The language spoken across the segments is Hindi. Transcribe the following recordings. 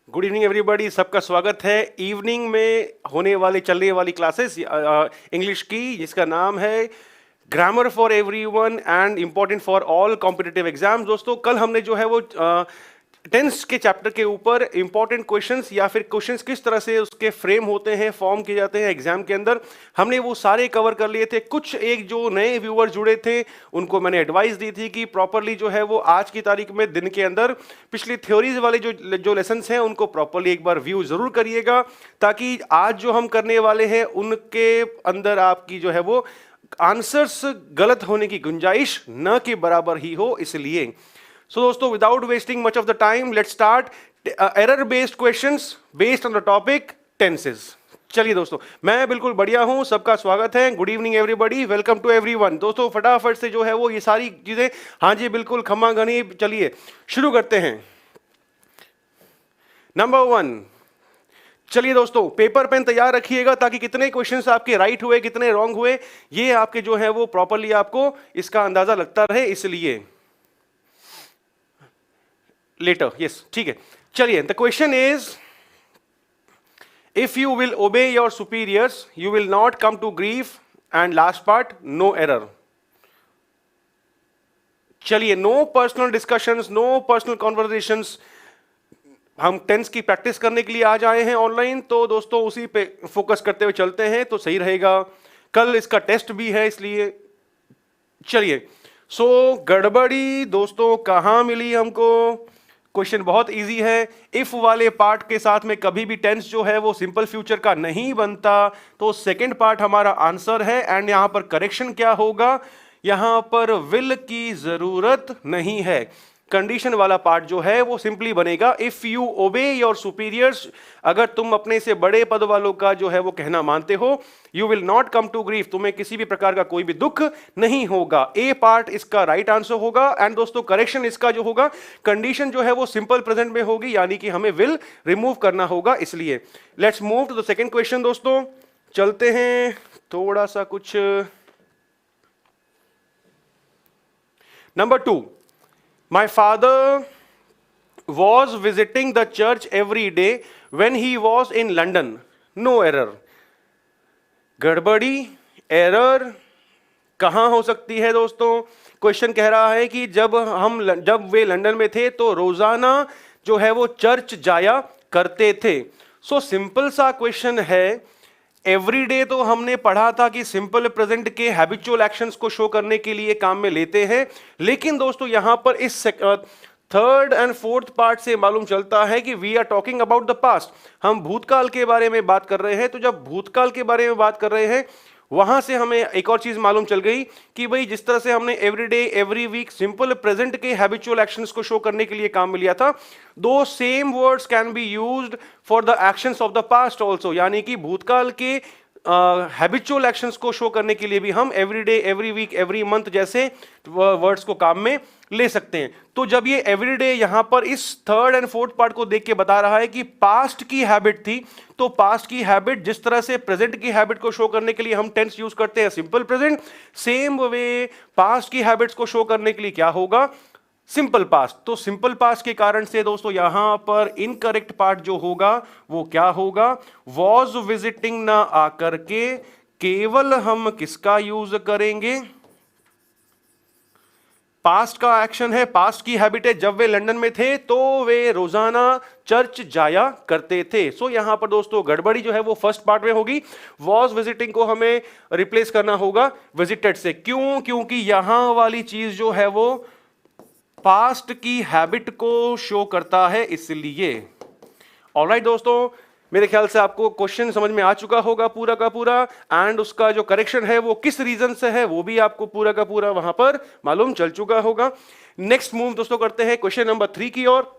गुड इवनिंग एवरीबॉडी, सबका स्वागत है इवनिंग में होने वाले चलने वाली क्लासेस इंग्लिश की, जिसका नाम है grammar for everyone and important for all competitive exams. दोस्तों, कल हमने जो है वो टेंस के चैप्टर के ऊपर इंपॉर्टेंट क्वेश्चंस या फिर क्वेश्चंस किस तरह से उसके फ्रेम होते हैं, फॉर्म किए जाते हैं एग्जाम के अंदर, हमने वो सारे कवर कर लिए थे। कुछ एक जो नए व्यूअर जुड़े थे उनको मैंने एडवाइस दी थी कि प्रॉपरली जो है वो आज की तारीख में दिन के अंदर पिछली थ्योरीज वाले जो लेसन्स हैं उनको प्रॉपरली एक बार व्यू जरूर करिएगा, ताकि आज जो हम करने वाले हैं उनके अंदर आपकी जो है वो आंसर्स गलत होने की गुंजाइश न के बराबर ही हो। इसलिए सो दोस्तों, without wasting much of the time, let's start error based questions based on the topic tenses. चलिए दोस्तों, मैं बिल्कुल बढ़िया हूं, सबका स्वागत है। Good evening everybody, welcome to everyone. दोस्तों, फटाफट से जो है वो ये सारी चीजें, हाँ जी बिल्कुल, खम्मा घनी, चलिए शुरू करते हैं। नंबर 1, चलिए दोस्तों, पेपर पेन तैयार रखिएगा ताकि कितने क्वेश्चंस आपके राइट हुए, कितने रॉन्ग हुए, ये आपके जो है वो प्रॉपरली आपको इसका अंदाजा लगता रहे। इसलिए लेटर, यस, ठीक है। चलिए, the question is, if you will obey your superiors you will not come to grief, and last part, no error. चलिए, no personal discussions, no personal conversations. हम टेंस की प्रैक्टिस करने के लिए आज आए हैं ऑनलाइन, तो दोस्तों उसी पे फोकस करते हुए चलते हैं तो सही रहेगा। कल इसका टेस्ट भी है, इसलिए चलिए। सो गड़बड़ी दोस्तों कहां मिली हमको? क्वेश्चन बहुत इजी है। इफ वाले पार्ट के साथ में कभी भी टेंस जो है वो सिंपल फ्यूचर का नहीं बनता, तो सेकंड पार्ट हमारा आंसर है। एंड यहां पर करेक्शन क्या होगा? यहां पर विल की जरूरत नहीं है। कंडीशन वाला पार्ट जो है वो सिंपली बनेगा, इफ यू ओबे योर सुपीरियर्स, अगर तुम अपने से बड़े पद वालों का जो है वो कहना मानते हो, you will not come to grief, तुम्हें किसी भी प्रकार का कोई भी दुख नहीं होगा। ए पार्ट इसका राइट आंसर होगा। एंड दोस्तों, करेक्शन इसका जो होगा, कंडीशन जो है वो सिंपल प्रेजेंट में होगी, यानी कि हमें विल रिमूव करना होगा। इसलिए let's move to the second question. दोस्तों चलते हैं, थोड़ा सा कुछ। Number 2, my father was visiting the church every day when he was in London. No error. गड़बड़ी, एरर कहां हो सकती है दोस्तों? क्वेश्चन कह रहा है कि जब वे लंदन में थे तो रोजाना जो है वो चर्च जाया करते थे। सो सिंपल सा क्वेश्चन है। एवरीडे तो हमने पढ़ा था कि सिंपल प्रेजेंट के हैबिचुअल एक्शंस को शो करने के लिए काम में लेते हैं, लेकिन दोस्तों यहां पर इस थर्ड एंड फोर्थ पार्ट से मालूम चलता है कि we are talking about the past. हम भूतकाल के बारे में बात कर रहे हैं। तो जब भूतकाल के बारे में बात कर रहे हैं, वहां से हमें एक और चीज मालूम चल गई कि भाई जिस तरह से हमने everyday every week simple present के हैबिचुअल एक्शंस को शो करने के लिए काम में लिया था, two same words can be used for the actions of the past also, यानी कि भूतकाल के हैबिचुअल एक्शंस को शो करने के लिए भी हम everyday every week every month जैसे वर्ड्स को काम में ले सकते हैं। तो जब ये एवरीडे यहां पर इस थर्ड एंड फोर्थ पार्ट को देख के बता रहा है कि पास्ट की हैबिट थी, तो पास्ट की हैबिट जिस तरह से प्रेजेंट की हैबिट को शो करने के लिए हम टेंस यूज करते हैं simple present, same way past की हैबिट्स को शो करने के लिए क्या होगा? Simple past. तो सिंपल पास्ट के कारण से दोस्तों यहां पर इनकरेक्ट पार्ट जो होगा वो क्या होगा? वॉज विजिटिंग ना आकर के केवल हम किसका यूज करेंगे? पास्ट का एक्शन है, पास्ट की हैबिट है। जब वे लंदन में थे तो वे रोजाना चर्च जाया करते थे। सो यहां पर दोस्तों गड़बड़ी जो है वो फर्स्ट पार्ट में होगी। वॉज विजिटिंग को हमें रिप्लेस करना होगा विजिटेड से। क्यों? क्योंकि यहां वाली चीज जो है वो पास्ट की हैबिट को शो करता है, इसलिए। ऑलराइट दोस्तों, मेरे ख्याल से आपको क्वेश्चन समझ में आ चुका होगा पूरा का पूरा, एंड उसका जो करेक्शन है वो किस रीजन से है वो भी आपको पूरा का पूरा वहां पर मालूम चल चुका होगा। नेक्स्ट मूव दोस्तों करते हैं क्वेश्चन नंबर 3 की ओर।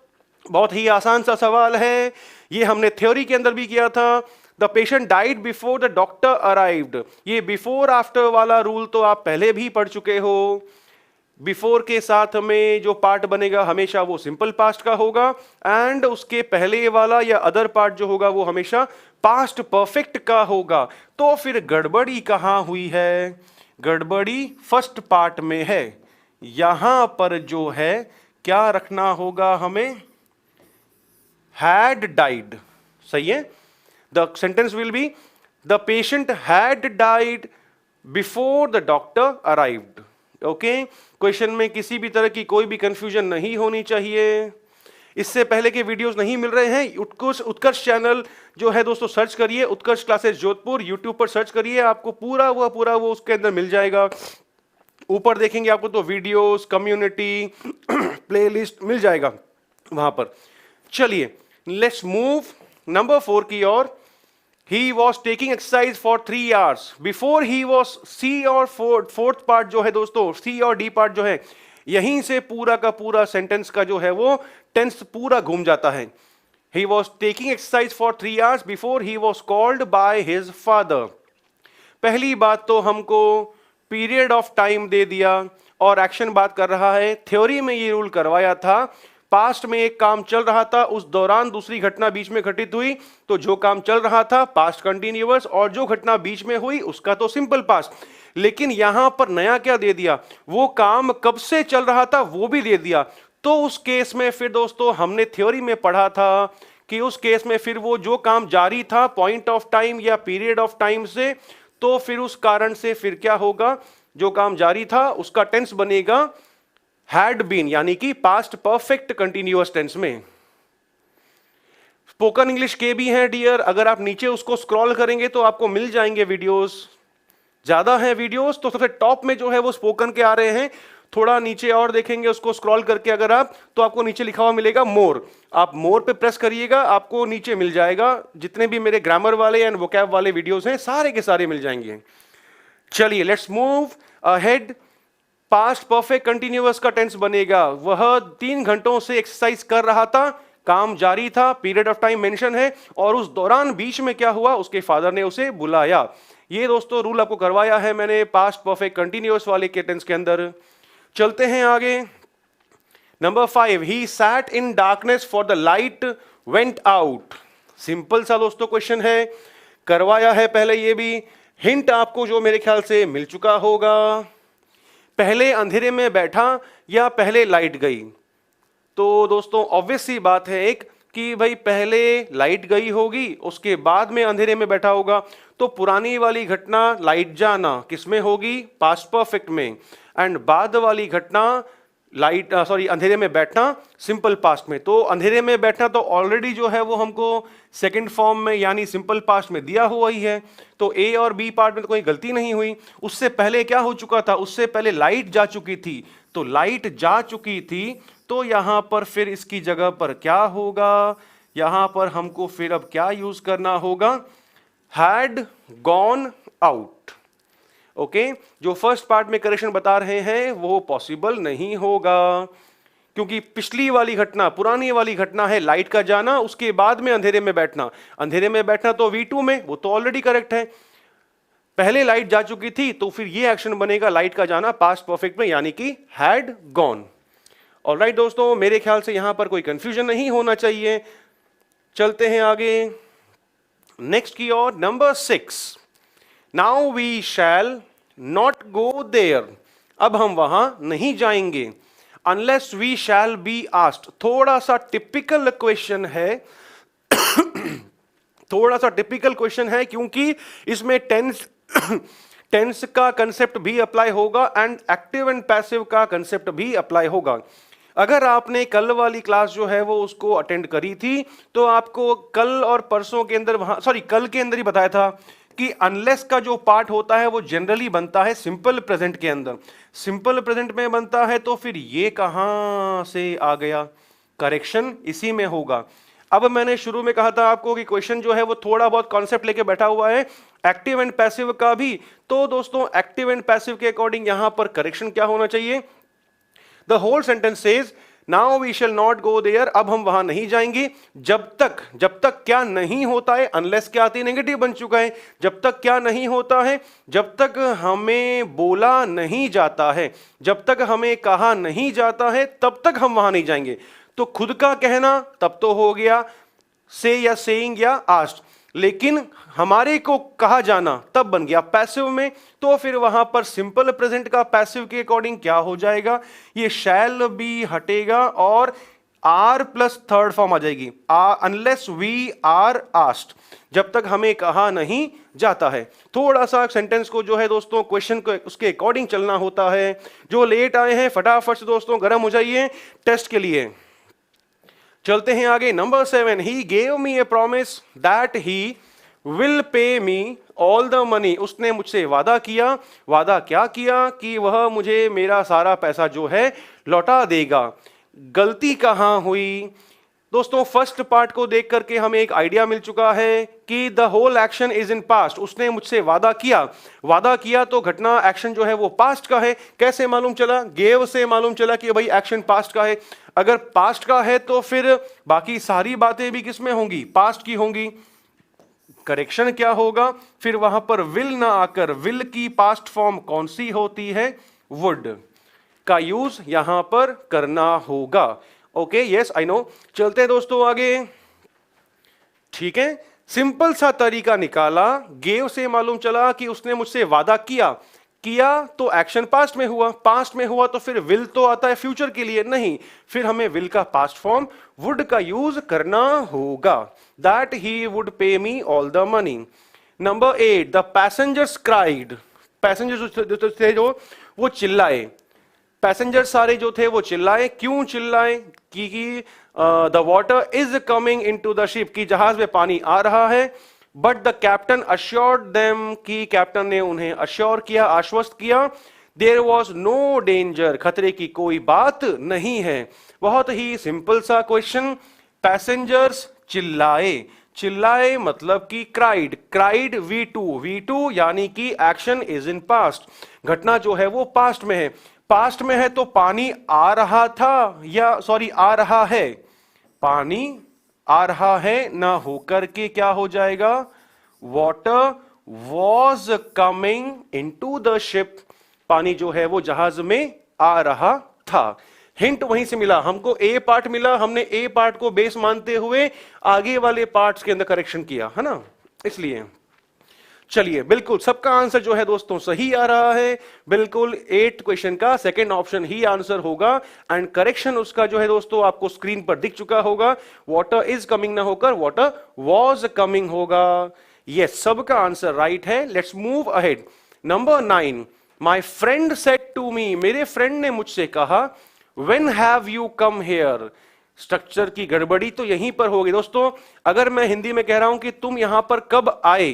बहुत ही आसान सा सवाल है, ये हमने थ्योरी के अंदर भी किया था। The patient died before the doctor arrived. ये बिफोर आफ्टर वाला रूल तो आप पहले भी पढ़ चुके हो। बिफोर के साथ में जो पार्ट बनेगा हमेशा वो सिंपल पास्ट का होगा, एंड उसके पहले वाला या अदर पार्ट जो होगा वो हमेशा पास्ट परफेक्ट का होगा। तो फिर गड़बड़ी कहां हुई है? गड़बड़ी फर्स्ट पार्ट में है। यहां पर जो है क्या रखना होगा हमें? had died, सही है। The sentence will be the patient had died before the doctor arrived. Okay, question में किसी भी तरह की कोई भी कंफ्यूजन नहीं होनी चाहिए। इससे पहले के वीडियोस नहीं मिल रहे हैं, उत्कर्ष चैनल जो है दोस्तों सर्च करिए, उत्कर्ष क्लासेस जोधपुर, यूट्यूब पर सर्च करिए, आपको पूरा वो उसके अंदर मिल जाएगा। ऊपर देखेंगे आपको तो वीडियोस, कम्युनिटी, प्लेलिस्ट मिल जाएगा वहां पर। चलिए लेट्स मूव नंबर 4 की ओर। He was taking exercise for 3 hours before he was C और फोर्थ पार्ट जो है दोस्तों, C और D पार्ट जो है, यहीं से पूरा का पूरा सेंटेंस का जो है वो टेंस पूरा घूम जाता है। He was taking exercise for 3 hours before he was called by his father. पहली बात तो हमको पीरियड ऑफ टाइम दे दिया और एक्शन बात कर रहा है। थ्योरी में ये रूल करवाया था, पास्ट में एक काम चल रहा था, उस दौरान दूसरी घटना बीच में घटित हुई, तो जो काम चल रहा था पास्ट कंटिन्यूअस, और जो घटना बीच में हुई उसका तो सिंपल पास्ट। लेकिन यहां पर नया क्या दे दिया, वो काम कब से चल रहा था वो भी दे दिया। तो उस केस में फिर दोस्तों हमने थ्योरी में पढ़ा था कि उस केस में फिर वो जो काम जारी था पॉइंट ऑफ टाइम या पीरियड ऑफ टाइम से, तो फिर उस कारण से फिर क्या होगा, जो काम जारी था उसका टेंस बनेगा हैड बीन, यानी कि पास्ट परफेक्ट कंटिन्यूअस टेंस में। स्पोकन इंग्लिश के भी हैं डियर, अगर आप नीचे उसको स्क्रॉल करेंगे तो आपको मिल जाएंगे वीडियोस। ज्यादा हैं वीडियोस, तो सबसे टॉप में जो है वो स्पोकन के आ रहे हैं। थोड़ा नीचे और देखेंगे उसको स्क्रॉल करके अगर आप, तो आपको नीचे लिखा हुआ मिलेगा मोर। आप मोर पे प्रेस करिएगा, आपको नीचे मिल जाएगा जितने भी मेरे ग्रामर वाले एंड वोकैब वाले वीडियोस हैं, सारे के सारे मिल जाएंगे। चलिए let's move ahead. Past perfect continuous का टेंस बनेगा, वह 3 घंटों से एक्सरसाइज कर रहा था, काम जारी था, पीरियड ऑफ टाइम मेंशन है, और उस दौरान बीच में क्या हुआ, उसके फादर ने उसे बुलाया। ये दोस्तों रूल आपको करवाया है मैंने पास्ट परफेक्ट कंटिन्यूअस वाले के टेंस के अंदर। चलते हैं आगे। Number 5, he sat in darkness for the light went out. Simple सा दोस्तों क्वेश्चन है, करवाया है पहले ये भी। हिंट आपको जो मेरे ख्याल से मिल चुका होगा, पहले अंधेरे में बैठा या पहले लाइट गई। तो दोस्तों ऑब्वियस सी बात है एक कि भाई पहले लाइट गई होगी, उसके बाद में अंधेरे में बैठा होगा, तो पुरानी वाली घटना लाइट जाना किसमें होगी, पास्ट परफेक्ट में, एंड बाद वाली घटना अंधेरे में बैठना सिंपल पास्ट में। तो अंधेरे में बैठना तो ऑलरेडी जो है वो हमको सेकंड फॉर्म में यानी सिंपल पास्ट में दिया हुआ ही है, तो ए और बी पार्ट में तो कोई गलती नहीं हुई। उससे पहले क्या हो चुका था, उससे पहले लाइट जा चुकी थी, तो लाइट जा चुकी थी, तो यहां पर फिर इसकी जगह पर क्या होगा, यहां पर हमको फिर अब क्या यूज करना होगा, हैड गॉन आउट। ओके, जो फर्स्ट पार्ट में करेक्शन बता रहे हैं वो पॉसिबल नहीं होगा, क्योंकि पिछली वाली घटना, पुरानी वाली घटना है लाइट का जाना, उसके बाद में अंधेरे में बैठना। अंधेरे में बैठना तो V2 में, वो तो ऑलरेडी करेक्ट है। पहले लाइट जा चुकी थी, तो फिर ये एक्शन बनेगा लाइट का जाना पास्ट परफेक्ट में, यानी कि हैड गॉन। ऑलराइट दोस्तों, मेरे ख्याल से यहां पर कोई कंफ्यूजन नहीं होना चाहिए। चलते हैं आगे नेक्स्ट की ओर। Number 6, now we shall not go there. अब हम वहां नहीं जाएंगे, unless we shall be asked. थोड़ा सा टिपिकल क्वेश्चन है थोड़ा सा टिपिकल क्वेश्चन है, क्योंकि इसमें टेंस का कंसेप्ट भी अप्लाई होगा एंड एक्टिव एंड पैसिव का कंसेप्ट भी अप्लाई होगा। अगर आपने कल वाली क्लास जो है वो उसको अटेंड करी थी, तो आपको कल और परसों के अंदर कल के अंदर ही बताया था कि अनलेस का जो पार्ट होता है वो जनरली बनता है सिंपल प्रेजेंट के अंदर। सिंपल प्रेजेंट में बनता है, तो फिर ये कहां से आ गया, करेक्शन इसी में होगा। अब मैंने शुरू में कहा था आपको कि क्वेश्चन जो है वो थोड़ा बहुत कॉन्सेप्ट लेके बैठा हुआ है एक्टिव एंड पैसिव का भी। तो दोस्तों एक्टिव एंड पैसिव के अकॉर्डिंग यहां पर करेक्शन क्या होना चाहिए, the whole sentence says now we shall not go there. अब हम वहां नहीं जाएंगे जब तक क्या नहीं होता है, अनलेस क्या आती है, नेगेटिव बन चुका है। जब तक क्या नहीं होता है, जब तक हमें बोला नहीं जाता है, जब तक हमें कहा नहीं जाता है, तब तक हम वहां नहीं जाएंगे। तो खुद का कहना तब तो हो गया से या सेइंग या आस्क्ड, लेकिन हमारे को कहा जाना तब बन गया पैसिव में। तो फिर वहां पर सिंपल प्रेजेंट का पैसिव के अकॉर्डिंग क्या हो जाएगा, ये शैल भी हटेगा और आर प्लस थर्ड फॉर्म आ जाएगी, अनलेस वी आर आस्क्ड, जब तक हमें कहा नहीं जाता है। थोड़ा सा सेंटेंस को जो है दोस्तों क्वेश्चन को उसके अकॉर्डिंग चलना होता है। जो लेट आए हैं फटाफट से दोस्तों गर्म हो जाइए टेस्ट के लिए। चलते हैं आगे। Number 7, he gave me A promise that he will pay me all the money. उसने मुझसे वादा किया, वादा क्या किया कि वह मुझे मेरा सारा पैसा जो है लौटा देगा। गलती कहां हुई दोस्तों? फर्स्ट पार्ट को देख करके हमें एक आइडिया मिल चुका है कि the whole action is in past. उसने मुझसे वादा किया, वादा किया तो घटना एक्शन जो है वो पास्ट का है। कैसे मालूम चला? गेव से मालूम चला कि भाई एक्शन पास्ट का है। अगर पास्ट का है तो फिर बाकी सारी बातें भी किस में होंगी? पास्ट की होंगी। करेक्शन क्या होगा फिर? वहां पर विल ना आकर विल की पास्ट फॉर्म कौन सी होती है? वुड का यूज यहां पर करना होगा। Okay, yes I know. चलते हैं दोस्तों आगे। ठीक है, सिंपल सा तरीका निकाला। गेव से मालूम चला कि उसने मुझसे वादा किया, किया तो एक्शन पास्ट में हुआ, पास्ट में हुआ तो फिर विल तो आता है फ्यूचर के लिए नहीं, फिर हमें विल का पास्ट फॉर्म वुड का यूज करना होगा। That he would pay me all the money. Number 8, the passengers cried. Passengers थे जो वो चिल्लाए। पैसेंजर सारे जो थे वो चिल्लाए। क्यों चिल्लाए? कि the water is coming into the ship, कि जहाज में पानी आ रहा है। But the captain assured them, कि कैप्टन ने उन्हें अश्योर किया, आश्वस्त किया। देयर वॉज नो डेंजर, खतरे की कोई बात नहीं है। बहुत ही सिंपल सा क्वेश्चन। पैसेंजर्स चिल्लाए, चिल्लाए मतलब कि क्राइड, क्राइड V2 यानी कि एक्शन इज इन पास्ट। घटना जो है वो पास्ट में है। पास्ट में है तो पानी आ रहा था या सॉरी आ रहा है, पानी आ रहा है ना होकर के क्या हो जाएगा? Water was coming into the ship, पानी जो है वो जहाज में आ रहा था। हिंट वहीं से मिला हमको, ए पार्ट मिला, हमने ए पार्ट को बेस मानते हुए आगे वाले पार्ट्स के अंदर करेक्शन किया है ना, इसलिए। चलिए, बिल्कुल सबका आंसर जो है दोस्तों सही आ रहा है। बिल्कुल 8 क्वेश्चन का सेकंड ऑप्शन ही आंसर होगा। एंड करेक्शन उसका जो है दोस्तों आपको स्क्रीन पर दिख चुका होगा। वाटर इज कमिंग ना होकर वाटर वॉज कमिंग होगा। यस, सबका आंसर राइट है। Let's move ahead. Number 9, my friend said to me, मेरे फ्रेंड ने मुझसे कहा, when have you come here. Structure की गड़बड़ी तो यहीं पर होगी दोस्तों। अगर मैं हिंदी में कह रहा हूं कि तुम यहां पर कब आए,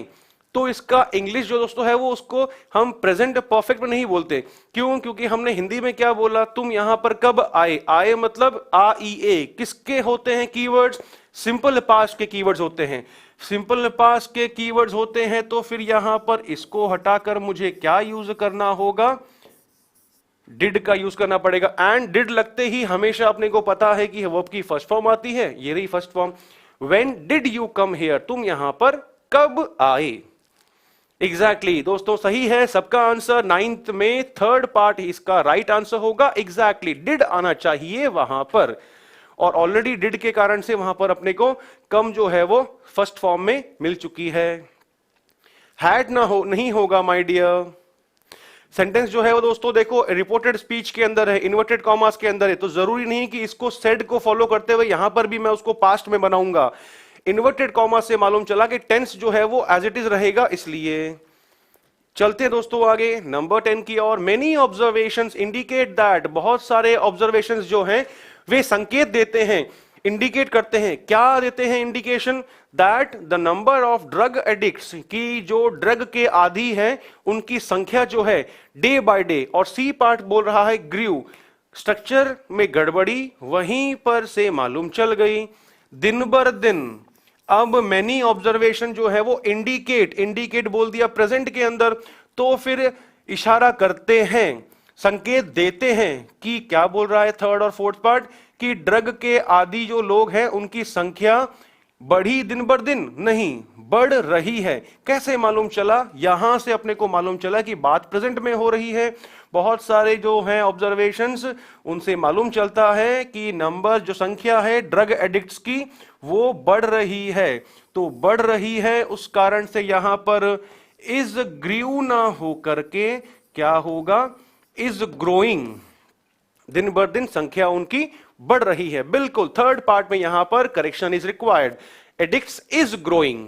तो इसका इंग्लिश जो दोस्तों है वो उसको हम प्रेजेंट परफेक्ट में नहीं बोलते। क्यों? क्योंकि हमने हिंदी में क्या बोला? तुम यहां पर कब आए। आए मतलब आ ई ए, किसके होते हैं कीवर्ड्स? सिंपल पास्ट के कीवर्ड्स होते हैं। सिंपल पास्ट के कीवर्ड्स होते हैं तो फिर यहां पर इसको हटाकर मुझे क्या यूज करना होगा? डिड का यूज करना पड़ेगा। एंड डिड लगते ही हमेशा अपने को पता है कि वर्ब की फर्स्ट फॉर्म आती है, ये रही first form. When did you come here, तुम यहां पर कब आए। एग्जैक्टली दोस्तों सही है सबका आंसर। 9th में थर्ड पार्ट इसका राइट आंसर होगा। एग्जैक्टली डिड आना चाहिए वहां पर, और ऑलरेडी डिड के कारण से वहां पर अपने को कम जो है वो फर्स्ट फॉर्म में मिल चुकी है। हैड ना हो नहीं होगा माय डियर। सेंटेंस जो है वो दोस्तों देखो रिपोर्टेड स्पीच के अंदर है, इन्वर्टेड कॉमास के अंदर है, तो जरूरी नहीं कि इसको सेड को फॉलो करते हुए यहां पर भी मैं उसको पास्ट में बनाऊंगा। इन्वर्टेड कॉमा से मालूम चला कि टेंस जो है वो एज इट इज रहेगा, इसलिए। चलते हैं दोस्तों आगे नंबर 10 की ओर। मेनी ऑब्जर्वेशंस इंडिकेट दैट, बहुत सारे ऑब्जर्वेशंस जो हैं वे संकेत देते हैं, इंडिकेट करते हैं। क्या देते हैं indication? That the number of drug addicts, की जो ड्रग के आदी हैं उनकी संख्या जो है डे बाय डे, और सी पार्ट बोल रहा है ग्रीव। स्ट्रक्चर में गड़बड़ी वहीं पर से मालूम चल गई। दिन बर दिन, अब मैनी ऑब्जर्वेशन जो है वो इंडिकेट बोल दिया प्रेजेंट के अंदर, तो फिर इशारा करते हैं, संकेत देते हैं कि क्या बोल रहा है थर्ड और फोर्थ पार्ट, कि ड्रग के आदी जो लोग हैं उनकी संख्या बढ़ी दिन बर दिन, नहीं बढ़ रही है। कैसे मालूम चला? यहां से अपने को मालूम चला कि बात प्रेजेंट में हो रही है। बहुत सारे जो हैं ऑब्जर्वेशंस उनसे मालूम चलता है कि नंबर जो संख्या है ड्रग एडिक्ट्स की वो बढ़ रही है। तो बढ़ रही है उस कारण से यहां पर इज ग्रीव ना हो करके क्या होगा? Is growing. दिन बर दिन संख्या उनकी बढ़ रही है। बिल्कुल, थर्ड पार्ट में यहां पर correction is required, addicts is growing.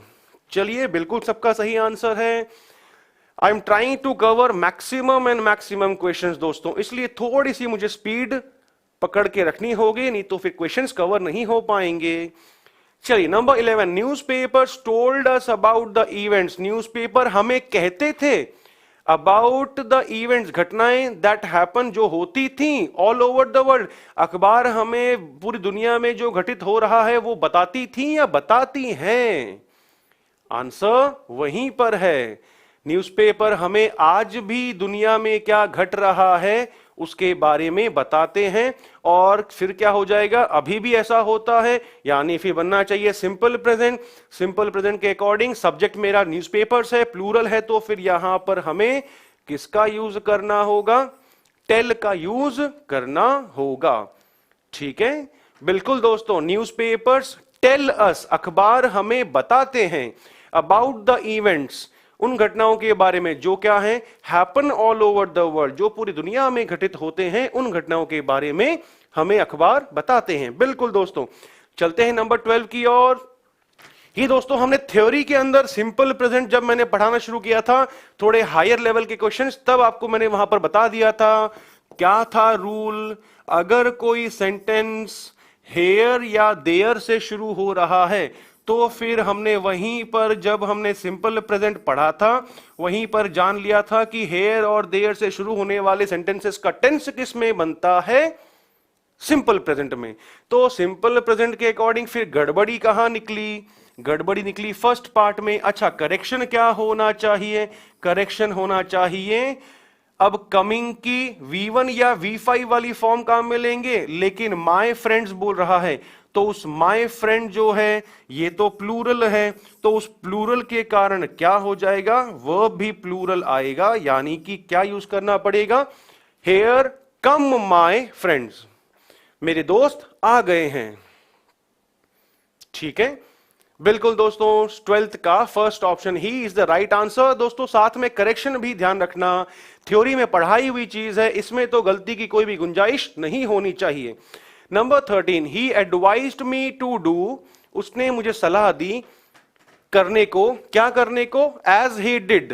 चलिए, बिल्कुल सबका सही आंसर है। I am trying to cover maximum and maximum questions दोस्तों, इसलिए थोड़ी सी मुझे स्पीड पकड़ के रखनी होगी, नहीं तो फिर क्वेश्चंस कवर नहीं हो पाएंगे। चलिए, number 11, newspapers told us about the events. Newspaper हमें कहते थे अबाउट द इवेंट्स, घटनाएं दैट हैपन, जो होती थी ऑल ओवर द वर्ल्ड। अखबार हमें पूरी दुनिया में जो घटित हो रहा है वो बताती थी या बताती हैं? आंसर वहीं पर है। न्यूज़पेपर हमें आज भी दुनिया में क्या घट रहा है उसके बारे में बताते हैं। और फिर क्या हो जाएगा, अभी भी ऐसा होता है, यानी फिर बनना चाहिए सिंपल प्रेजेंट। सिंपल प्रेजेंट के अकॉर्डिंग सब्जेक्ट मेरा न्यूज़पेपर्स है, प्लूरल है, तो फिर यहां पर हमें किसका यूज करना होगा? टेल का यूज करना होगा। ठीक है, बिल्कुल दोस्तों, न्यूज़पेपर्स टेल अस, अखबार हमें बताते हैं, अबाउट द इवेंट्स, उन घटनाओं के बारे में जो क्या है, happen all over the world, जो पूरी दुनिया में घटित होते हैं, उन घटनाओं के बारे में हमें अखबार बताते हैं। बिल्कुल दोस्तों, चलते हैं नंबर 12 की ओर। ये दोस्तों हमने थ्योरी के अंदर सिंपल प्रेजेंट जब मैंने पढ़ाना शुरू किया था, थोड़े हायर लेवल के क्वेश्चंस, तब आपको मैंने वहां पर बता दिया था क्या था रूल। अगर कोई सेंटेंस हेयर या देयर से शुरू हो रहा है तो फिर हमने वहीं पर, जब हमने सिंपल प्रेजेंट पढ़ा था, वहीं पर जान लिया था कि हेयर और देयर से शुरू होने वाले सेंटेंसेस का टेंस किस में बनता है? सिंपल प्रेजेंट में। तो सिंपल प्रेजेंट के अकॉर्डिंग फिर गड़बड़ी कहां निकली? गड़बड़ी निकली फर्स्ट पार्ट में। अच्छा, करेक्शन क्या होना चाहिए? करेक्शन होना चाहिए, अब कमिंग की V1 या V5 वाली फॉर्म काम में लेंगे, लेकिन माय फ्रेंड्स बोल रहा है, तो उस माय फ्रेंड जो है ये तो प्लूरल है, तो उस प्लूरल के कारण क्या हो जाएगा? वर्ब भी प्लूरल आएगा, यानी कि क्या यूज करना पड़ेगा? हेयर कम माय फ्रेंड्स, मेरे दोस्त आ गए हैं। ठीक है, बिल्कुल दोस्तों, 12th का first option he is the right answer. दोस्तों साथ में करेक्शन भी ध्यान रखना, थ्योरी में पढ़ाई हुई चीज है, इसमें तो गलती की कोई भी गुंजाइश नहीं होनी चाहिए। Number 13, he advised me to do, उसने मुझे सलाह दी करने को, क्या करने को? As he did,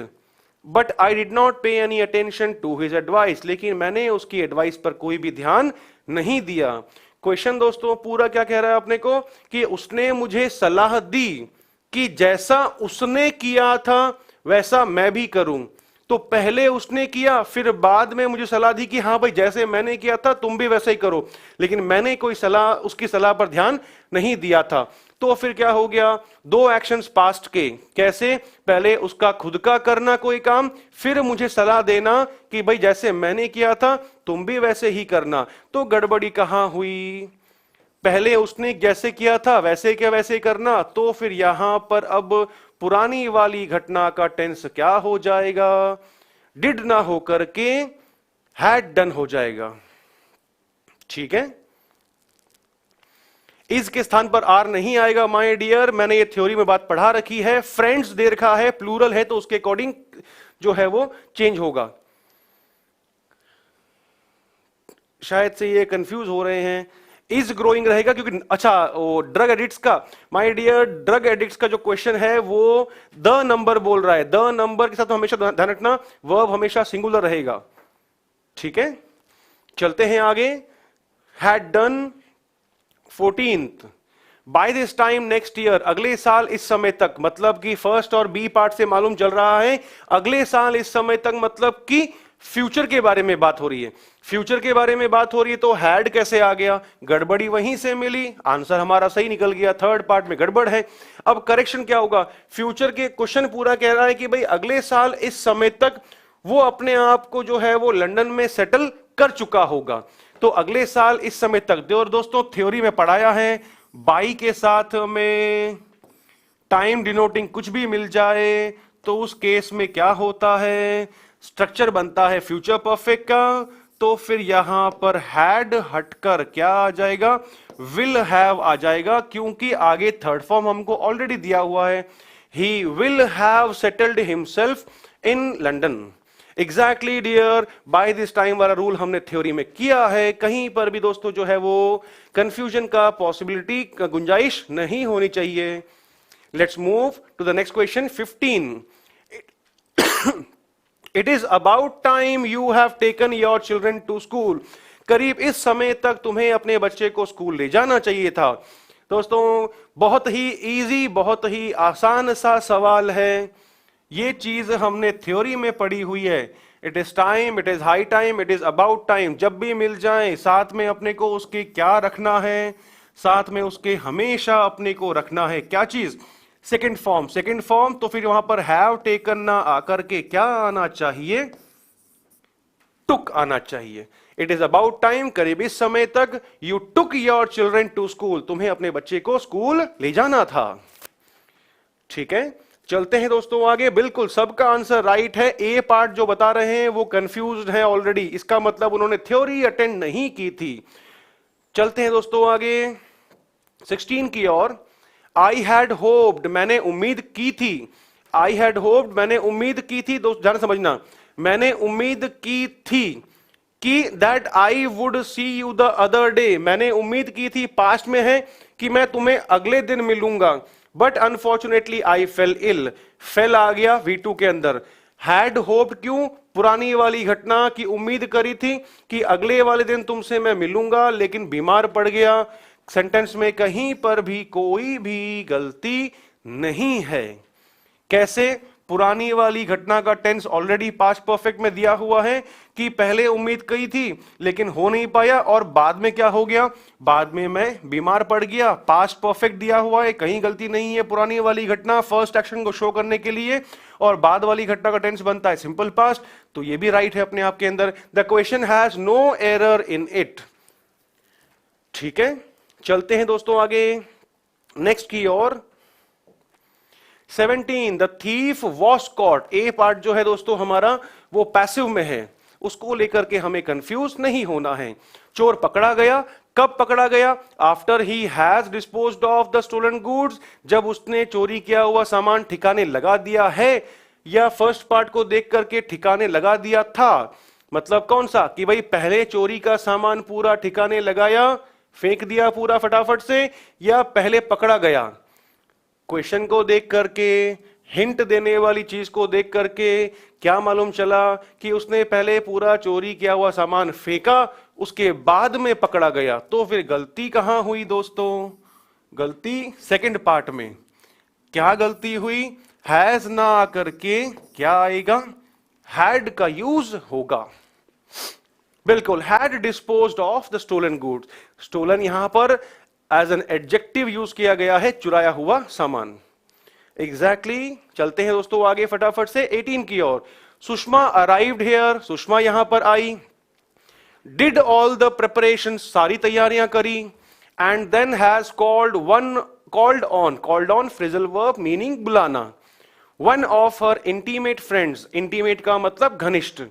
but I did not pay any attention to his advice, लेकिन मैंने उसकी एडवाइस पर कोई भी ध्यान नहीं दिया। क्वेश्चन दोस्तों पूरा क्या कह रहा है अपने को कि उसने मुझे सलाह दी कि जैसा उसने किया था वैसा मैं भी करूं। तो पहले उसने किया, फिर बाद में मुझे सलाह दी कि हाँ भाई जैसे मैंने किया था तुम भी वैसे ही करो, लेकिन मैंने कोई सलाह, उसकी सलाह पर ध्यान नहीं दिया था। तो फिर क्या हो गया? दो एक्शंस पास्ट के। कैसे? पहले उसका खुद का करना कोई काम, फिर मुझे सलाह देना कि भाई जैसे मैंने किया था तुम भी वैसे ही करना। तो गड़बड़ी कहां हुई? पहले उसने जैसे किया था वैसे क्या वैसे करना, तो फिर यहां पर अब पुरानी वाली घटना का टेंस क्या हो जाएगा? डिड ना होकर के हैड डन हो जाएगा। ठीक है, इज के स्थान पर आर नहीं आएगा माय डियर, मैंने ये थ्योरी में बात पढ़ा रखी है। फ्रेंड्स दे रखा है, प्लूरल है, तो उसके अकॉर्डिंग जो है वो चेंज होगा। शायद से ये कंफ्यूज हो रहे हैं, इज ग्रोइंग रहेगा क्योंकि अच्छा वो ड्रग एडिक्ट्स का, माय डियर ड्रग एडिक्ट्स का जो क्वेश्चन है वो द नंबर बोल रहा है। द नंबर के साथ तो हमेशा ध्यान रखना वर्ब हमेशा सिंगुलर रहेगा। ठीक है, चलते हैं आगे। Had done 14th, by this time next year, अगले साल इस समय तक, मतलब कि फर्स्ट और बी पार्ट से मालूम चल रहा है अगले साल इस समय तक, मतलब कि फ्यूचर के बारे में बात हो रही है। फ्यूचर के बारे में बात हो रही है तो हैड कैसे आ गया? गड़बड़ी वहीं से मिली, आंसर हमारा सही निकल गया, थर्ड पार्ट में गड़बड़ है। अब करेक्शन क्या होगा? फ्यूचर के क्वेश्चन पूरा कह रहा है कि भाई अगले साल इस समय तक वो अपने आप को जो है वो लंदन में सेटल कर चुका होगा। तो अगले साल इस समय तक, और दोस्तों थ्योरी में पढ़ाया है, बाई के साथ में टाइम डिनोटिंग कुछ भी मिल जाए तो उस केस में क्या होता है? स्ट्रक्चर बनता है फ्यूचर परफेक्ट का। तो फिर यहां पर हैड हटकर क्या आ जाएगा? विल हैव आ जाएगा, क्योंकि आगे थर्ड फॉर्म हमको ऑलरेडी दिया हुआ है, he will have settled himself in London. Exactly dear, by this time वाला रूल हमने थ्योरी में किया है, कहीं पर भी दोस्तों जो है वो कंफ्यूजन का पॉसिबिलिटी का गुंजाइश नहीं होनी चाहिए। Let's move to the next question 15। It is about time you have taken your children to school. करीब इस समय तक तुम्हें अपने बच्चे को स्कूल ले जाना चाहिए था। दोस्तों बहुत ही इजी, बहुत ही आसान सा सवाल है। ये चीज हमने थ्योरी में पढ़ी हुई है। It is time, it is high time, it is about time. जब भी मिल जाए साथ में अपने को उसके क्या रखना है, साथ में उसके हमेशा अपने को रखना है क्या चीज, सेकंड फॉर्म। सेकंड फॉर्म तो फिर वहां पर हैव टेकन ना आकर के क्या आना चाहिए, टुक आना चाहिए। इट इज अबाउट टाइम, करीब इस समय तक, you took your children to school, तुम्हें अपने बच्चे को स्कूल ले जाना था। ठीक है, चलते हैं दोस्तों आगे। बिल्कुल सबका आंसर राइट है। ए पार्ट जो बता रहे हैं वो कंफ्यूज्ड है ऑलरेडी, इसका मतलब उन्होंने थ्योरी अटेंड नहीं की थी। चलते हैं दोस्तों आगे 16 की ओर। आई हैड होप्ड, मैंने उम्मीद की थी। आई हैड होप्ड, मैंने उम्मीद की थी। दोस्त ध्यान समझना, मैंने उम्मीद की थी कि that I would see you the other day, मैंने उम्मीद की थी, पास्ट में है, कि मैं तुम्हें अगले दिन मिलूंगा। But unfortunately I fell ill, fell आ गया V2 के अंदर। हैड होप्ड क्यों, पुरानी वाली घटना की उम्मीद करी थी कि अगले वाले दिन तुमसे मैं मिलूंगा, लेकिन बीमार पड़ गया। सेंटेंस में कहीं पर भी कोई भी गलती नहीं है। कैसे, पुरानी वाली घटना का टेंस ऑलरेडी पास्ट परफेक्ट में दिया हुआ है कि पहले उम्मीद की थी लेकिन हो नहीं पाया, और बाद में क्या हो गया, बाद में मैं बीमार पड़ गया। पास्ट परफेक्ट दिया हुआ है, कहीं गलती नहीं है। पुरानी वाली घटना फर्स्ट एक्शन को शो करने के लिए, और बाद वाली घटना का टेंस बनता है सिंपल पास्ट, तो ये भी राइट है अपने आप के अंदर। The question has no error in it. ठीक है, चलते हैं दोस्तों आगे नेक्स्ट की ओर। 17 the thief was caught. A part जो है दोस्तों हमारा वो पैसिव में है, उसको लेकर के हमें कंफ्यूज नहीं होना है। चोर पकड़ा गया, कब पकड़ा गया, after he has disposed of the stolen goods, जब उसने चोरी किया हुआ सामान ठिकाने लगा दिया है, या फर्स्ट पार्ट को देख करके ठिकाने लगा दिया था। मतलब कौन सा, कि भाई पहले चोरी का सामान पूरा ठिकाने लगाया, फेंक दिया पूरा फटाफट से, या पहले पकड़ा गया। क्वेश्चन को देख करके, हिंट देने वाली चीज को देख करके क्या मालूम चला कि उसने पहले पूरा चोरी किया हुआ सामान फेंका, उसके बाद में पकड़ा गया। तो फिर गलती कहां हुई दोस्तों, गलती सेकंड पार्ट में। क्या गलती हुई, हैज ना आकर के क्या आएगा, हैड का यूज होगा। बिल्कुल, had disposed of the stolen goods. Stolen यहां पर एज एन एडजेक्टिव यूज किया गया है, चुराया हुआ सामान। एग्जैक्टली चलते हैं दोस्तों आगे फटाफट से 18 की ओर। सुषमा अराइव्ड हियर, सुषमा यहां पर आई। डिड ऑल द प्रिपरेशन, सारी तैयारियां करी। And then has called on phrasal verb meaning बुलाना, one of her intimate friends. Intimate का मतलब घनिष्ठ।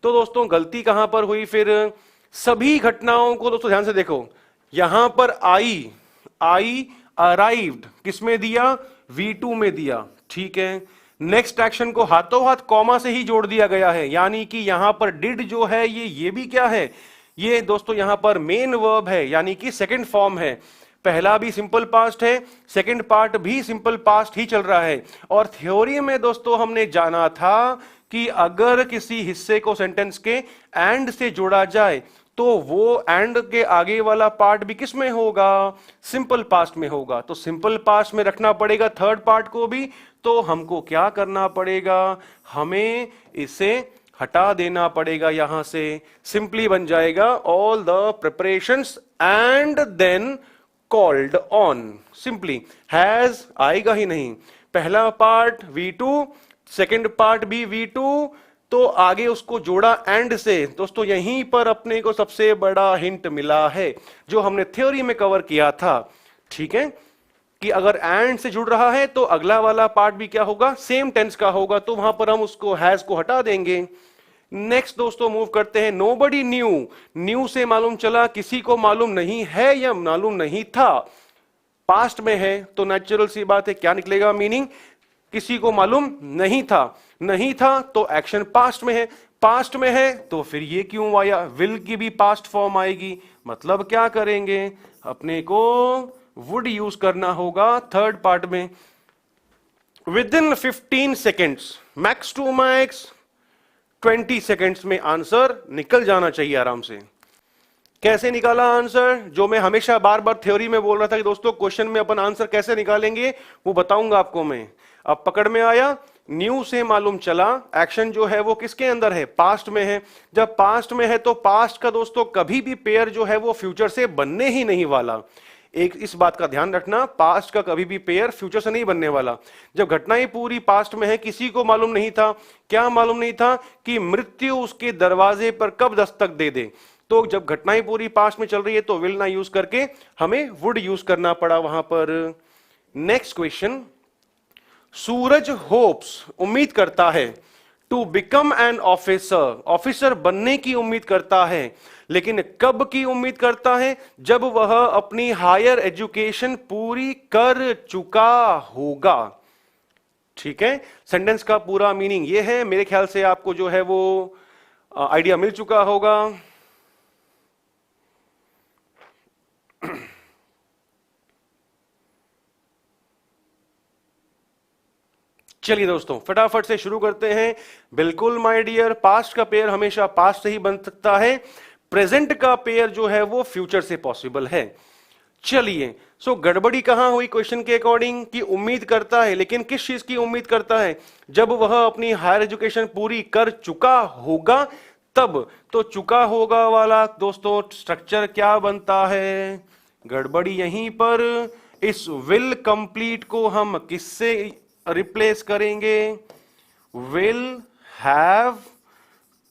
तो दोस्तों गलती कहां पर हुई फिर, सभी घटनाओं को दोस्तों ध्यान से देखो। यहां पर आई अराइव्ड किसमें दिया, V2 में दिया। ठीक है, नेक्स्ट एक्शन को हाथों हाथ कॉमा से ही जोड़ दिया गया है, यानी कि यहां पर डिड जो है ये भी क्या है, ये दोस्तों यहां पर मेन वर्ब है, यानी कि सेकंड फॉर्म है। पहला भी सिंपल पास्ट है, सेकंड पार्ट भी सिंपल पास्ट ही चल रहा है। और थ्योरी में दोस्तों हमने जाना था कि अगर किसी हिस्से को सेंटेंस के एंड से जोड़ा जाए तो वो एंड के आगे वाला पार्ट भी किस में होगा, सिंपल पास्ट में होगा। तो सिंपल पास्ट में रखना पड़ेगा थर्ड पार्ट को भी। तो हमको क्या करना पड़ेगा, हमें इसे हटा देना पड़ेगा यहां से। सिंपली बन जाएगा all the preparations and then called on. Simply has आएगा ही नहीं, पहला पार्ट V2, सेकंड पार्ट भी V2, तो आगे उसको जोड़ा एंड से। दोस्तों यहीं पर अपने को सबसे बड़ा हिंट मिला है जो हमने थ्योरी में कवर किया था। ठीक है, कि अगर एंड से जुड़ रहा है तो अगला वाला पार्ट भी क्या होगा, सेम टेंस का होगा, तो वहां पर हम उसको हैज को हटा देंगे। नेक्स्ट दोस्तों मूव करते हैं, नोबडी न्यू। न्यू से मालूम चला किसी को मालूम नहीं है या मालूम नहीं था। पास्ट में है तो नेचुरल सी बात है क्या निकलेगा मीनिंग, किसी को मालूम नहीं था। नहीं था तो एक्शन पास्ट में है, पास्ट में है तो फिर ये क्यों आया, विल की भी पास्ट फॉर्म आएगी, मतलब क्या करेंगे, अपने को वुड यूज करना होगा थर्ड पार्ट में। Within 15 seconds, max to max 20 seconds में आंसर निकल जाना चाहिए आराम से। कैसे निकाला आंसर, जो मैं हमेशा बार बार थ्योरी में बोल रहा था कि दोस्तों क्वेश्चन में अपन आंसर कैसे निकालेंगे वो बताऊंगा आपको मैं। अब पकड़ में आया, न्यू से मालूम चला एक्शन जो है वो किसके अंदर है, पास्ट में है। जब पास्ट में है तो पास्ट का दोस्तों कभी भी पेयर जो है वो फ्यूचर से बनने ही नहीं वाला। एक इस बात का ध्यान रखना, पास्ट का कभी भी पेयर फ्यूचर से नहीं बनने वाला। जब घटनाएं पूरी पास्ट में है, किसी को मालूम नहीं था, क्या मालूम नहीं था कि मृत्यु उसके दरवाजे पर कब दस्तक दे दे। तो जब घटनाएं पूरी पास्ट में चल रही है तो विल ना यूज करके हमें वुड यूज करना पड़ा वहां पर। नेक्स्ट क्वेश्चन, सूरज होप्स उम्मीद करता है to become an officer, officer बनने की उम्मीद करता है, लेकिन कब की उम्मीद करता है, जब वह अपनी हायर एजुकेशन पूरी कर चुका होगा। ठीक है, सेंटेंस का पूरा मीनिंग यह है, मेरे ख्याल से आपको जो है वो आइडिया मिल चुका होगा। चलिए दोस्तों फटाफट से शुरू करते हैं। बिल्कुल माय डियर, पास्ट का पेयर हमेशा पास्ट से ही बन सकता है, प्रेजेंट का पेयर जो है वो फ्यूचर से पॉसिबल है। चलिए, सो गड़बड़ी कहां हुई क्वेश्चन के अकॉर्डिंग, कि उम्मीद करता है, लेकिन किस चीज की उम्मीद करता है, जब वह अपनी हायर एजुकेशन पूरी कर चुका होगा तब। तो चुका होगा वाला दोस्तों स्ट्रक्चर क्या बनता है, गड़बड़ी यहीं पर। इस विल कंप्लीट को हम किससे रिप्लेस करेंगे, विल हैव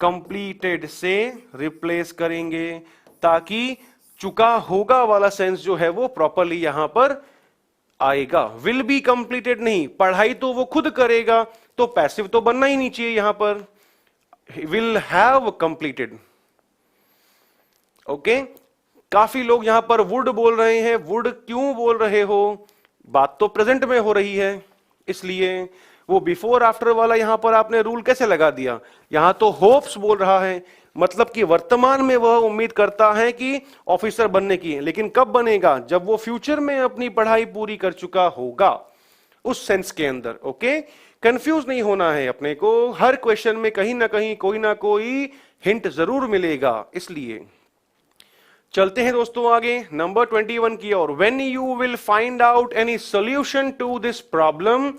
कंप्लीटेड से रिप्लेस करेंगे, ताकि चुका होगा वाला सेंस जो है वो प्रॉपरली यहां पर आएगा। विल बी कंप्लीटेड नहीं, पढ़ाई तो वो खुद करेगा, तो पैसिव तो बनना ही नहीं चाहिए यहां पर, विल हैव कंप्लीटेड। ओके, काफी लोग यहां पर वुड बोल रहे हैं, वुड क्यों बोल रहे हो, बात तो प्रेजेंट में हो रही है, इसलिए वो बिफोर आफ्टर वाला यहां पर आपने रूल कैसे लगा दिया। यहां तो होप्स बोल रहा है, मतलब कि वर्तमान में वह उम्मीद करता है कि ऑफिसर बनने की, लेकिन कब बनेगा, जब वो फ्यूचर में अपनी पढ़ाई पूरी कर चुका होगा, उस सेंस के अंदर। ओके, कंफ्यूज नहीं होना है अपने को, हर क्वेश्चन में कहीं ना कहीं कोई ना कोई हिंट जरूर मिलेगा, इसलिए। चलते हैं दोस्तों आगे नंबर 21 की ओर। When you will find out any solution to this problem,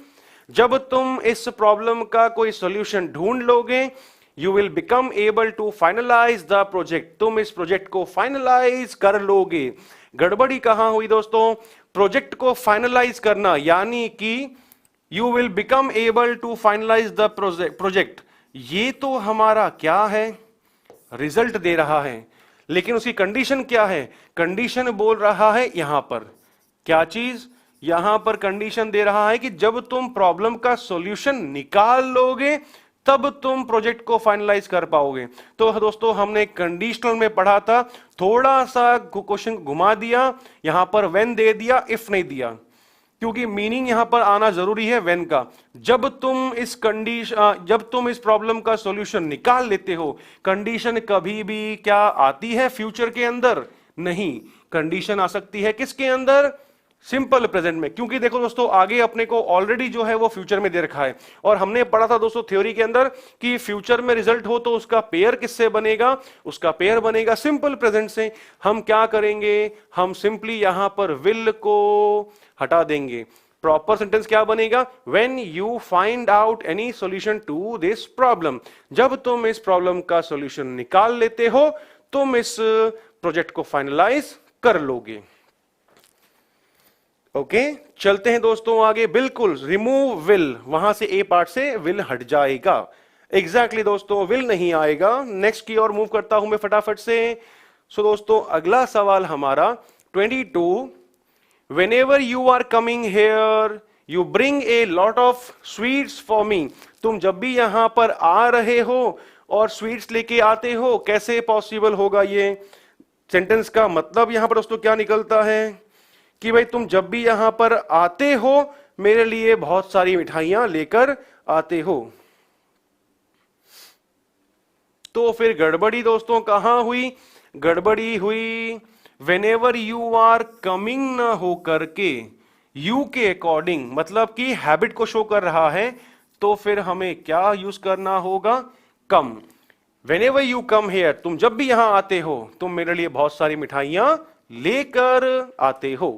जब तुम इस प्रॉब्लम का कोई सॉल्यूशन ढूंढ लोगे, you will become able to finalise the project, तुम इस प्रोजेक्ट को फाइनलाइज कर लोगे। गड़बड़ी कहां हुई दोस्तों, प्रोजेक्ट को फाइनलाइज करना, यानी कि you will become able to finalise the project, ये तो हमारा क्या है, रिजल्ट दे रहा है, लेकिन उसकी कंडीशन क्या है, कंडीशन बोल रहा है यहां पर क्या चीज, यहां पर कंडीशन दे रहा है कि जब तुम प्रॉब्लम का सॉल्यूशन निकाल लोगे तब तुम प्रोजेक्ट को फाइनलाइज कर पाओगे। तो दोस्तों हमने कंडीशनल में पढ़ा था, थोड़ा सा क्वेश्चन घुमा दिया, यहां पर व्हेन दे दिया, इफ नहीं दिया, क्योंकि मीनिंग यहां पर आना जरूरी है व्हेन का। जब तुम इस प्रॉब्लम का सॉल्यूशन निकाल लेते हो, कंडीशन कभी भी क्या आती है फ्यूचर के अंदर, नहीं, कंडीशन आ सकती है किसके अंदर, सिंपल प्रेजेंट में। क्योंकि देखो दोस्तों आगे अपने को ऑलरेडी जो है वो फ्यूचर में दे रखा है, और हमने पढ़ा था दोस्तों थ्योरी के अंदर कि फ्यूचर में रिजल्ट हो तो उसका पेयर किससे बनेगा, उसका पेयर बनेगा सिंपल प्रेजेंट से। हम क्या करेंगे, हम सिंपली यहां पर विल को हटा देंगे, प्रॉपर सेंटेंस क्या बनेगा, when you find out any solution to this problem, जब तुम इस प्रॉब्लम का सॉल्यूशन निकाल लेते हो तुम इस प्रोजेक्ट को फाइनलाइज कर लोगे। ओके, चलते हैं दोस्तों आगे। बिल्कुल रिमूव विल, वहां से ए पार्ट से विल हट जाएगा, एग्जैक्टली दोस्तों विल नहीं आएगा। नेक्स्ट की ओर मूव करता हूं मैं फटाफट से। सो दोस्तों अगला सवाल हमारा 22, whenever you are coming here you bring a lot of sweets for me, तुम जब भी यहां पर आ रहे हो और स्वीट्स लेके आते हो, कैसे पॉसिबल होगा ये सेंटेंस का मतलब यहां पर दोस्तों क्या निकलता है कि भाई तुम जब भी यहां पर आते हो मेरे लिए बहुत सारी मिठाइयां लेकर आते हो। तो फिर गड़बड़ी दोस्तों कहां हुई? गड़बड़ी हुई whenever you are coming ना हो करके you के अकॉर्डिंग, मतलब कि हैबिट को शो कर रहा है, तो फिर हमें क्या यूज करना होगा? कम। whenever you come here, तुम जब भी यहां आते हो तुम मेरे लिए बहुत सारी मिठाइयां लेकर आते हो।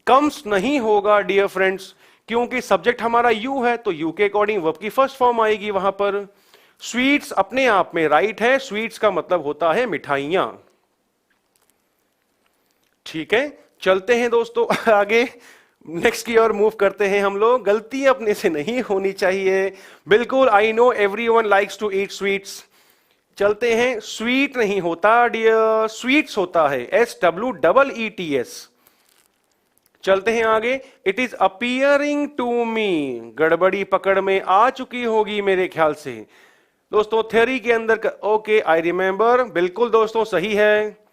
कम्स नहीं होगा डियर फ्रेंड्स, क्योंकि सब्जेक्ट हमारा यू है, तो यू के अकॉर्डिंग वर्ब की फर्स्ट फॉर्म आएगी वहां पर। स्वीट्स अपने आप में राइट है, स्वीट्स का मतलब होता है मिठाइयां। ठीक है, चलते हैं दोस्तों आगे, नेक्स्ट की ओर मूव करते हैं हम लोग। गलती अपने से नहीं होनी चाहिए, बिल्कुल। I know everyone likes to eat sweets. चलते हैं, स्वीट नहीं होता डियर, स्वीट्स होता है, SWEETS। चलते हैं आगे, it is appearing to me, गड़बड़ी पकड़ में आ चुकी होगी मेरे ख्याल से दोस्तों, थ्योरी के अंदर। ओके, आई रिमेंबर, बिल्कुल दोस्तों सही है,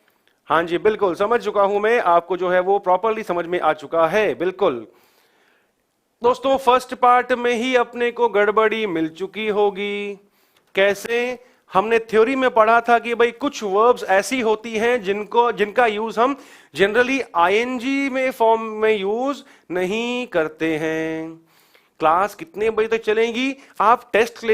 हाँ जी बिल्कुल समझ चुका हूं मैं, आपको जो है वो प्रॉपरली समझ में आ चुका है, बिल्कुल। दोस्तों फर्स्ट पार्ट में ही अपने को गड़बड़ी मिल चुकी होगी। कैसे? हमने थ्योरी में पढ़ा था कि भाई कुछ वर्ब्स ऐसी होती हैं जिनका यूज हम जनरली आईएनजी में फॉर्म में यूज नहीं करते हैं। क्लास कितने बजे तक चलेगी? आप टेस्ट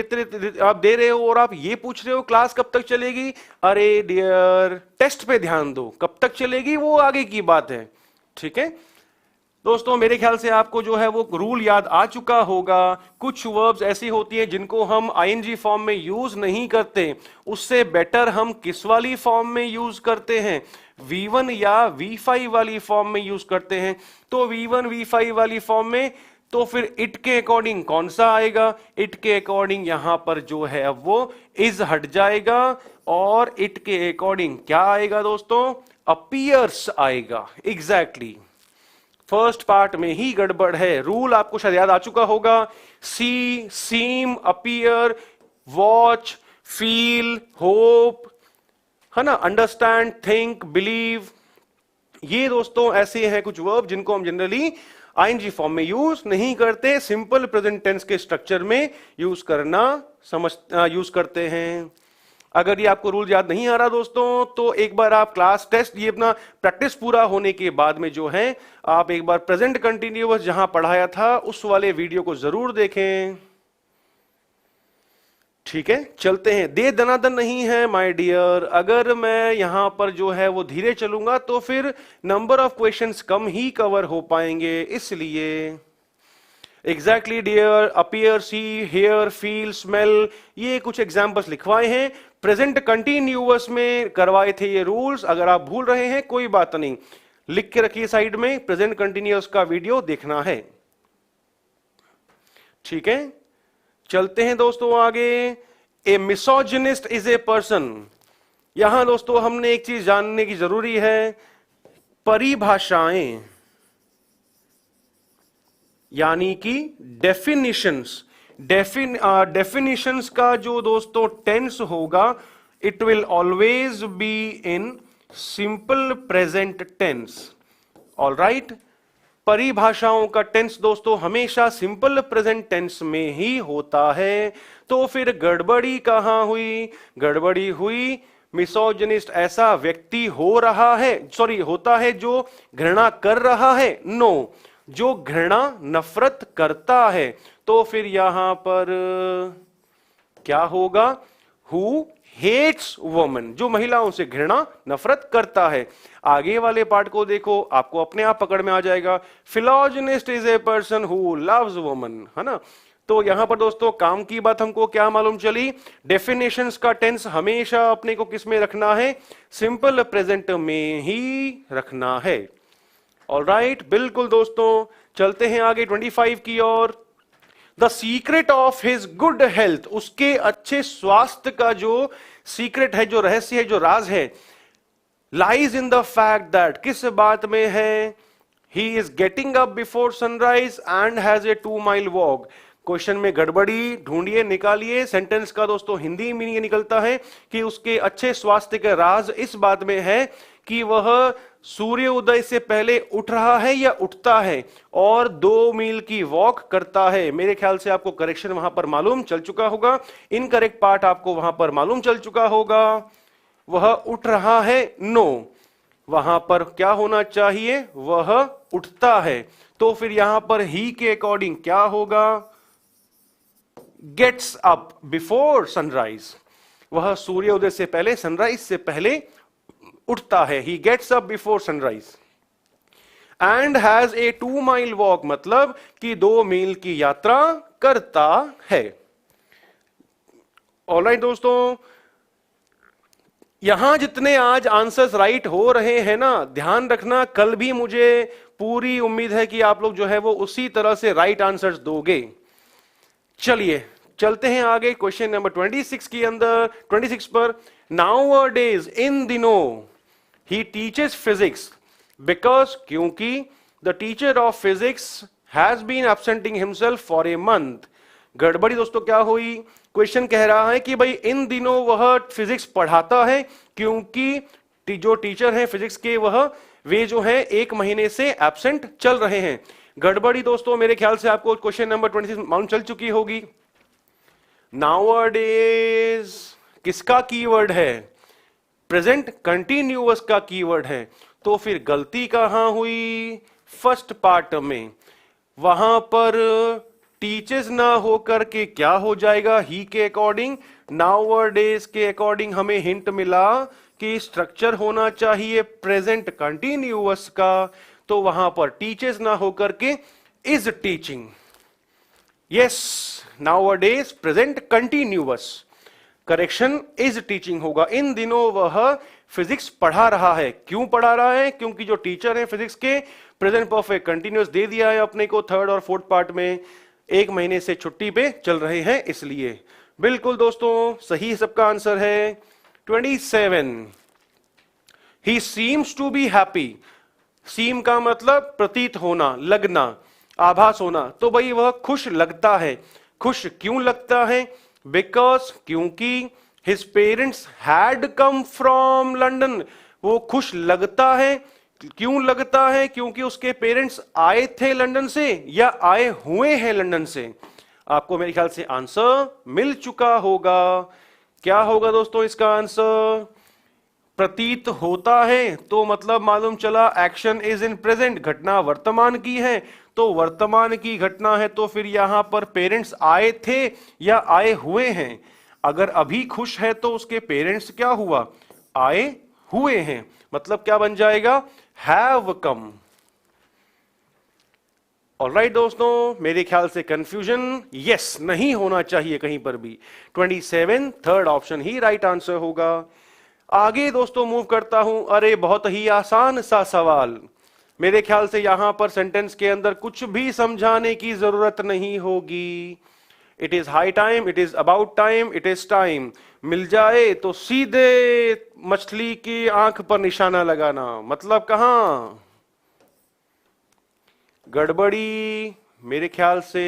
आप दे रहे हो और आप ये पूछ रहे हो क्लास कब तक चलेगी? अरे डियर, टेस्ट पे ध्यान दो, कब तक चलेगी वो आगे की बात है। ठीक है दोस्तों, मेरे ख्याल से आपको जो है वो रूल याद आ चुका होगा। कुछ वर्ब्स ऐसी होती हैं जिनको हम आईएनजी फॉर्म में यूज नहीं करते, उससे बेटर हम किस वाली फॉर्म में यूज करते हैं? V1 या V5 वाली फॉर्म में यूज करते हैं। तो V1 V5 वाली फॉर्म में तो फिर इट के अकॉर्डिंग कौन सा आएगा? इट के अकॉर्डिंग यहां पर जो है अब वो इज हट जाएगा, और इट के अकॉर्डिंग क्या आएगा दोस्तों? अपीयर्स आएगा। एग्जैक्टली फर्स्ट पार्ट में ही गड़बड़ है। रूल आपको शायद याद आ चुका होगा, सी, सीम, अपीयर, वॉच, फील, होप, है ना, अंडरस्टैंड, थिंक, बिलीव। ये दोस्तों ऐसे हैं कुछ वर्ब जिनको हम जनरली आईएनजी फॉर्म में यूज नहीं करते, सिंपल प्रेजेंट टेंस के स्ट्रक्चर में यूज करते हैं। अगर ये आपको रूल याद नहीं आ रहा दोस्तों, तो एक बार आप क्लास टेस्ट, ये अपना प्रैक्टिस पूरा होने के बाद में जो है आप एक बार प्रेजेंट कंटिन्यूअस जहां पढ़ाया था उस वाले वीडियो को जरूर देखें। ठीक है, चलते हैं। दे दनादन नहीं है माय डियर, अगर मैं यहां पर जो है वो धीरे चलूंगा तो फिर number of questions come he cover हो पाएंगे, इसलिए एग्जैक्टली डियर, अपीयर, सी, हेयर, फील, स्मेल, ये कुछ एग्जांपल्स लिखवाए हैं। प्रेजेंट कंटिन्यूअस में करवाए थे ये रूल्स, अगर आप भूल रहे हैं कोई बात नहीं, लिख के रखिए साइड में, प्रेजेंट कंटिन्यूअस का वीडियो देखना है। ठीक है, चलते हैं दोस्तों आगे। ए मिसोजिनिस्ट इज ए पर्सन, यहां दोस्तों हमने एक चीज जानने की जरूरी है, परिभाषाएं यानी कि डेफिनिशंस। डेफिनिशंस का जो दोस्तों टेंस होगा, it will always be in simple present tense. All right, परिभाषाओं का टेंस दोस्तों हमेशा सिंपल प्रेजेंट टेंस में ही होता है। तो फिर गड़बड़ी कहां हुई? गड़बड़ी हुई मिसोजिनिस्ट ऐसा व्यक्ति हो रहा है, सॉरी होता है जो घृणा कर रहा है, नो, जो घृणा नफरत करता है। तो फिर यहां पर क्या होगा? हु हेट्स वुमन, जो महिलाओं से घृणा नफरत करता है। आगे वाले पार्ट को देखो, आपको अपने आप पकड़ में आ जाएगा। फिलोजिनिस्ट is a person who loves woman, है ना। तो यहां पर दोस्तों काम की बात हमको क्या मालूम चली? डेफिनेशंस का टेंस हमेशा अपने को किस में रखना है? सिंपल प्रेजेंट में ही रखना है। ऑलराइट, बिल्कुल दोस्तों, चलते हैं आगे 25 की ओर। The secret of his good health, उसके अच्छे स्वास्थ्य का जो सीक्रेट है, जो रहस्य है, जो राज है, lies in the fact that, किस बात में है? He is getting up before sunrise and has a 2 mile walk. Question में गड़बड़ी ढूंढिए, निकालिए। सेंटेंस का दोस्तों हिंदी मीनिंग निकलता है कि उसके अच्छे स्वास्थ्य का राज इस बात में है कि वह सूर्य उदय से पहले उठ रहा है या उठता है और 2 मील की वॉक करता है। मेरे ख्याल से आपको करेक्शन वहां पर मालूम चल चुका होगा, इनकरेक्ट पार्ट आपको वहां पर मालूम चल चुका होगा। वह उठ रहा है, नो, वहां पर क्या होना चाहिए, वह उठता है। तो फिर यहां पर ही के अकॉर्डिंग क्या होगा, गेट्स अप बिफोर सनराइज। वह सूर्योदय से पहले, सनराइज से पहले उठता है। He gets up before sunrise and has a 2 mile walk, मतलब कि 2 मील की यात्रा करता है। ऑलराइट दोस्तों, यहां जितने आज आंसर्स राइट हो रहे हैं ना, ध्यान रखना, कल भी मुझे पूरी उम्मीद है कि आप लोग जो है वो उसी तरह से राइट आंसर्स दोगे। चलिए चलते हैं आगे क्वेश्चन नंबर 26 के अंदर, 26 पर। नाउ डेज, इन दिनों, ही टीचेस फिजिक्स बिकॉज, क्योंकि the teacher of physics has been absenting himself for a month. गड़बड़ी दोस्तों क्या हुई, क्वेश्चन कह रहा है कि भाई इन दिनों वह फिजिक्स पढ़ाता है क्योंकि जो टीचर हैं फिजिक्स के वे जो है 1 महीने से एब्सेंट चल रहे हैं। गड़बड़ी दोस्तों मेरे ख्याल से आपको क्वेश्चन नंबर 26 मालूम चल चुकी होगी। नाउअडेज किसका कीवर्ड है, प्रेजेंट कंटिन्यूअस का कीवर्ड है। तो फिर गलती कहां हुई, फर्स्ट पार्ट में, वहां पर टीचर्स ना होकर के क्या हो जाएगा, ही के अकॉर्डिंग। नाउअडेज के अकॉर्डिंग हमें हिंट मिला कि स्ट्रक्चर होना चाहिए प्रेजेंट कंटिन्यूअस का, तो वहां पर टीचर्स ना होकर के is teaching. Yes, nowadays present continuous, correction is teaching होगा। इन दिनों वह फिजिक्स पढ़ा रहा है। क्यों पढ़ा रहा है, क्योंकि जो टीचर है फिजिक्स के प्रेजेंट परफेक्ट कंटिन्यूअस दे दिया है अपने को थर्ड और फोर्थ पार्ट में, 1 महीने से छुट्टी पे चल रहे हैं इसलिए। बिल्कुल दोस्तों सही सबका आंसर है 27। He seems to be happy, seem का मतलब प्रतीत होना, लगना, आभास होना, तो भाई वह खुश लगता है। खुश क्यों लगता है, बिकॉज, क्योंकि his parents had come from London. वो खुश लगता है, क्यों लगता है, क्योंकि उसके पेरेंट्स आए थे लंदन से या आए हुए हैं लंदन से। आपको मेरे ख्याल से आंसर मिल चुका होगा। क्या होगा दोस्तों इसका आंसर, प्रतीत होता है, तो मतलब मालूम चला एक्शन इज इन प्रेजेंट, घटना वर्तमान की है, तो वर्तमान की घटना है, तो फिर यहां पर पेरेंट्स आए थे या आए हुए हैं। अगर अभी खुश है तो उसके पेरेंट्स क्या हुआ, आए हुए हैं, मतलब क्या बन जाएगा, हैव कम। ऑलराइट दोस्तों, मेरे ख्याल से कंफ्यूजन यस नहीं होना चाहिए कहीं पर भी। 27 थर्ड ऑप्शन ही राइट आंसर होगा। आगे दोस्तों मूव करता हूं। अरे बहुत ही आसान सा सवाल, मेरे ख्याल से यहां पर सेंटेंस के अंदर कुछ भी समझाने की जरूरत नहीं होगी। It is high time, it is about time, it is time. मिल जाए तो सीधे मछली की आंख पर निशाना लगाना, मतलब कहां, गड़बड़ी मेरे ख्याल से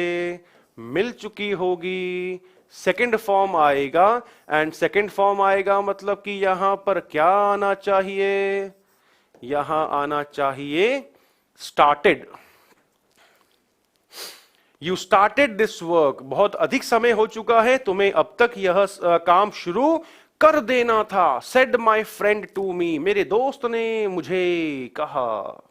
मिल चुकी होगी। सेकंड फॉर्म आएगा, एंड सेकंड फॉर्म आएगा मतलब कि यहां पर क्या आना चाहिए, यहां आना चाहिए started. You started this work, बहुत अधिक समय हो चुका है, तुम्हें अब तक यह काम शुरू कर देना था। Said my friend to me, मेरे दोस्त ने मुझे कहा।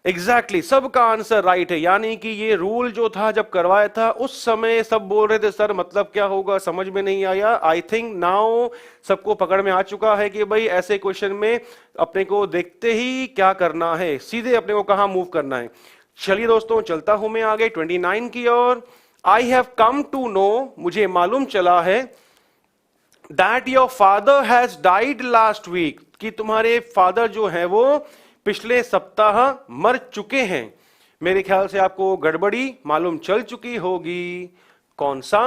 एग्जैक्टली सबका आंसर राइट है। यानी कि ये रूल जो था जब करवाया था उस समय सब बोल रहे थे सर मतलब क्या होगा, समझ में नहीं आया। आई थिंक नाउ सबको पकड़ में आ चुका है कि भाई ऐसे क्वेश्चन में अपने को देखते ही क्या करना है, सीधे अपने को कहां मूव करना है। चलिए दोस्तों चलता हूं मैं आगे 29 की ओर। I have come to know, मुझे मालूम चला है, that your father has died last week, कि तुम्हारे फादर जो है वो पिछले सप्ताह मर चुके हैं। मेरे ख्याल से आपको गड़बड़ी मालूम चल चुकी होगी। कौन सा,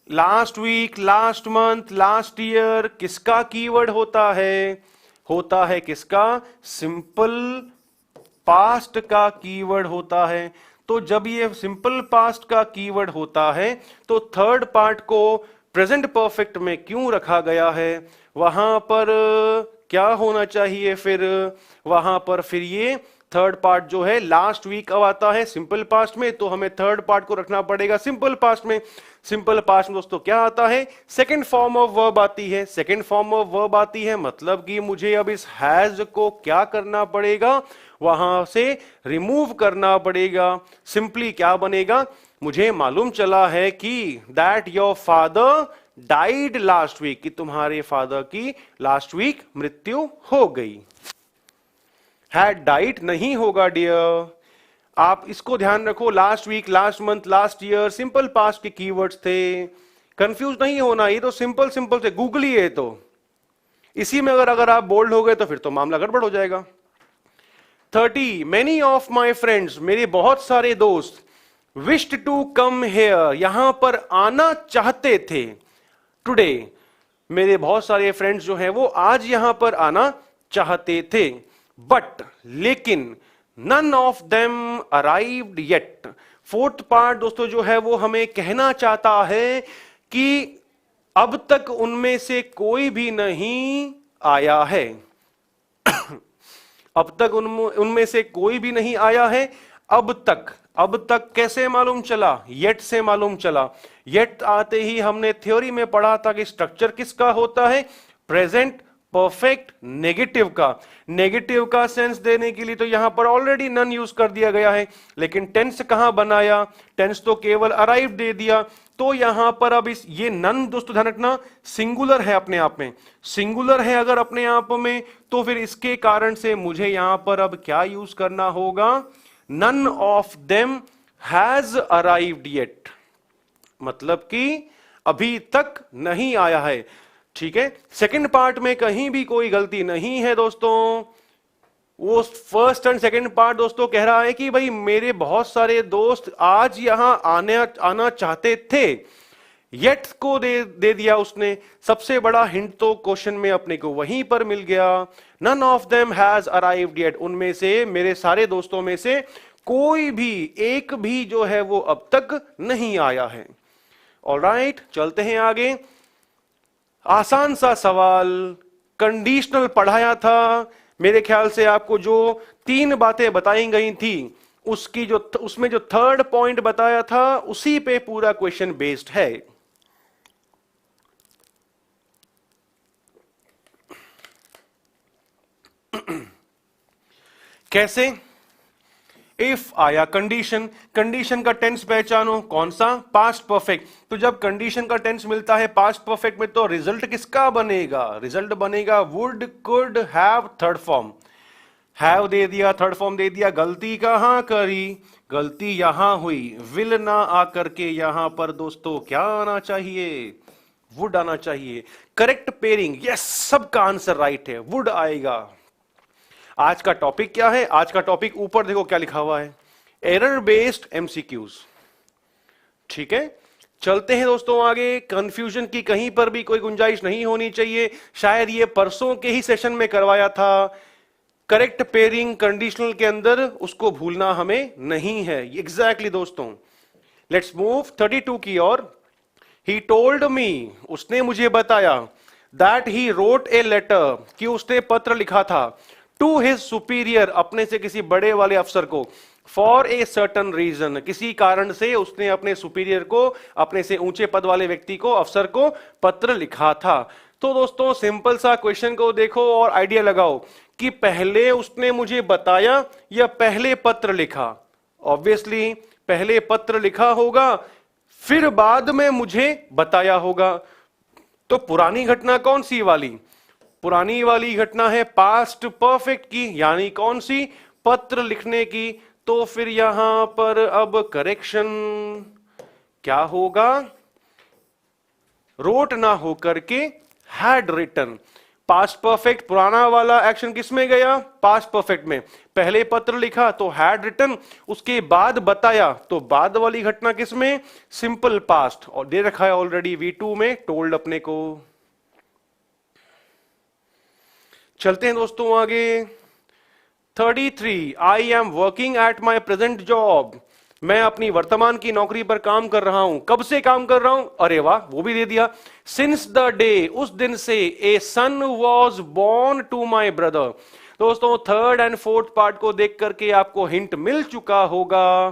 last week, last month, last year, किसका कीवर्ड होता है किसका, सिंपल पास्ट का कीवर्ड होता है। तो जब ये सिंपल पास्ट का कीवर्ड होता है तो थर्ड पार्ट को प्रेजेंट परफेक्ट में क्यों रखा गया है, वहां पर क्या होना चाहिए फिर वहां पर? फिर ये थर्ड पार्ट जो है लास्ट वीक अब आता है सिंपल पास्ट में, तो हमें थर्ड पार्ट को रखना पड़ेगा सिंपल पास्ट में। सिंपल पास्ट में दोस्तों क्या आता है? सेकंड फॉर्म ऑफ वर्ब आती है। सेकंड फॉर्म ऑफ वर्ब आती है मतलब कि मुझे अब इस हैज को क्या करना पड़ेगा? वहां से रिमूव करना पड़ेगा। सिंपली क्या बनेगा? मुझे मालूम चला है कि that your father died last week, कि तुम्हारे फादर की लास्ट वीक मृत्यु हो गई। हैड डाइड नहीं होगा डियर, आप इसको ध्यान रखो। Last week, last month, last year simple past के कीवर्ड्स थे, कंफ्यूज नहीं होना। ये तो सिंपल सिंपल थे, गूगली है तो इसी में अगर आप बोल्ड हो गए तो फिर तो मामला गड़बड़ हो जाएगा। 30 मेनी ऑफ माई फ्रेंड्स, मेरे बहुत सारे दोस्त, विश्ड टू कम हेयर, यहां पर आना चाहते थे। टुडे, मेरे बहुत सारे फ्रेंड्स जो हैं वो आज यहां पर आना चाहते थे। बट, लेकिन, none of them arrived yet. Fourth part दोस्तों जो है वो हमें कहना चाहता है कि अब तक उनमें से कोई भी नहीं आया है। अब तक उनमें से कोई भी नहीं आया है। अब तक कैसे मालूम चला? येट से मालूम चला। येट आते ही हमने थ्योरी में पढ़ा था कि स्ट्रक्चर किसका होता है? प्रेजेंट परफेक्ट नेगेटिव का। नेगेटिव का सेंस देने के लिए तो यहां पर ऑलरेडी नन यूज कर दिया गया है, लेकिन टेंस कहां बनाया? टेंस तो केवल अराइव दे दिया। तो यहां पर अब इस ये नन दोस्तों ध्यान रखना सिंगुलर है अपने आप में। सिंगुलर है अगर अपने आप में तो फिर इसके कारण से मुझे यहां पर अब क्या यूज करना होगा? None of them has arrived yet, मतलब कि अभी तक नहीं आया है। ठीक है, सेकंड पार्ट में कहीं भी कोई गलती नहीं है दोस्तों। वो फर्स्ट एंड सेकंड पार्ट दोस्तों कह रहा है कि भाई मेरे बहुत सारे दोस्त आज यहां आना चाहते थे। येट को दे दिया उसने। सबसे बड़ा हिंट तो क्वेश्चन में अपने को वहीं पर मिल गया। None of them has arrived yet, उनमें से, मेरे सारे दोस्तों में से कोई भी, एक भी जो है वो अब तक नहीं आया है। ऑलराइट, चलते हैं आगे। आसान सा सवाल, कंडीशनल पढ़ाया था। मेरे ख्याल से आपको जो 3 बातें बताई गई थी उसकी उसमें जो थर्ड पॉइंट बताया था उसी पे पूरा क्वेश्चन बेस्ड है। कैसे? इफ आया कंडीशन, कंडीशन का टेंस पहचानो, कौन सा? Past perfect. तो जब कंडीशन का टेंस मिलता है पास्ट परफेक्ट में तो रिजल्ट किसका बनेगा? रिजल्ट बनेगा would, could, have, third form. Have they दिया, थर्ड फॉर्म दे दिया, गलती कहां करी? गलती यहां हुई। विल ना आकर के यहां पर दोस्तों क्या आना चाहिए? वुड आना चाहिए। करेक्ट पेयरिंग, यस, सबका आंसर राइट है, वुड आएगा। आज का टॉपिक क्या है? आज का टॉपिक ऊपर देखो क्या लिखा हुआ है, एरर बेस्ड एमसीक्यूज। ठीक है, चलते हैं दोस्तों आगे। कंफ्यूजन की कहीं पर भी कोई गुंजाइश नहीं होनी चाहिए। शायद ये परसों के ही सेशन में करवाया था। करेक्ट पेयरिंग कंडीशनल के अंदर, उसको भूलना हमें नहीं है। एग्जैक्टली दोस्तों, लेट्स मूव 32 की ओर। ही टोल्ड मी, उसने मुझे बताया, that he wrote a letter, कि उसने पत्र लिखा था, टू हिज सुपीरियर, अपने से किसी बड़े वाले अफसर को, फॉर ए सर्टन रीजन, किसी कारण से उसने अपने सुपीरियर को, अपने से ऊंचे पद वाले व्यक्ति को, अफसर को पत्र लिखा था। तो दोस्तों सिंपल सा क्वेश्चन को देखो और आइडिया लगाओ कि पहले उसने मुझे बताया या पहले पत्र लिखा। ऑब्वियसली पहले पत्र लिखा होगा, फिर बाद में मुझे बताया होगा। तो पुरानी घटना कौन सी वाली? पुरानी वाली घटना है पास्ट परफेक्ट की, यानी कौन सी? पत्र लिखने की। तो फिर यहां पर अब करेक्शन क्या होगा? रोट ना होकर के हैड रिटन। पास्ट परफेक्ट पुराना वाला एक्शन किस में गया? पास्ट परफेक्ट में। पहले पत्र लिखा तो हैड रिटन, उसके बाद बताया तो बाद वाली घटना किस में? सिंपल पास्ट, और दे रखा है ऑलरेडी V2 में, टोल्ड अपने को। चलते हैं दोस्तों आगे। 33, I am working at my present job, मैं अपनी वर्तमान की नौकरी पर काम कर रहा हूं। कब से काम कर रहा हूं? अरे वाह, वो भी दे दिया। सिंस द डे, उस दिन से, a son was born to my brother. दोस्तों थर्ड एंड फोर्थ पार्ट को देख करके आपको हिंट मिल चुका होगा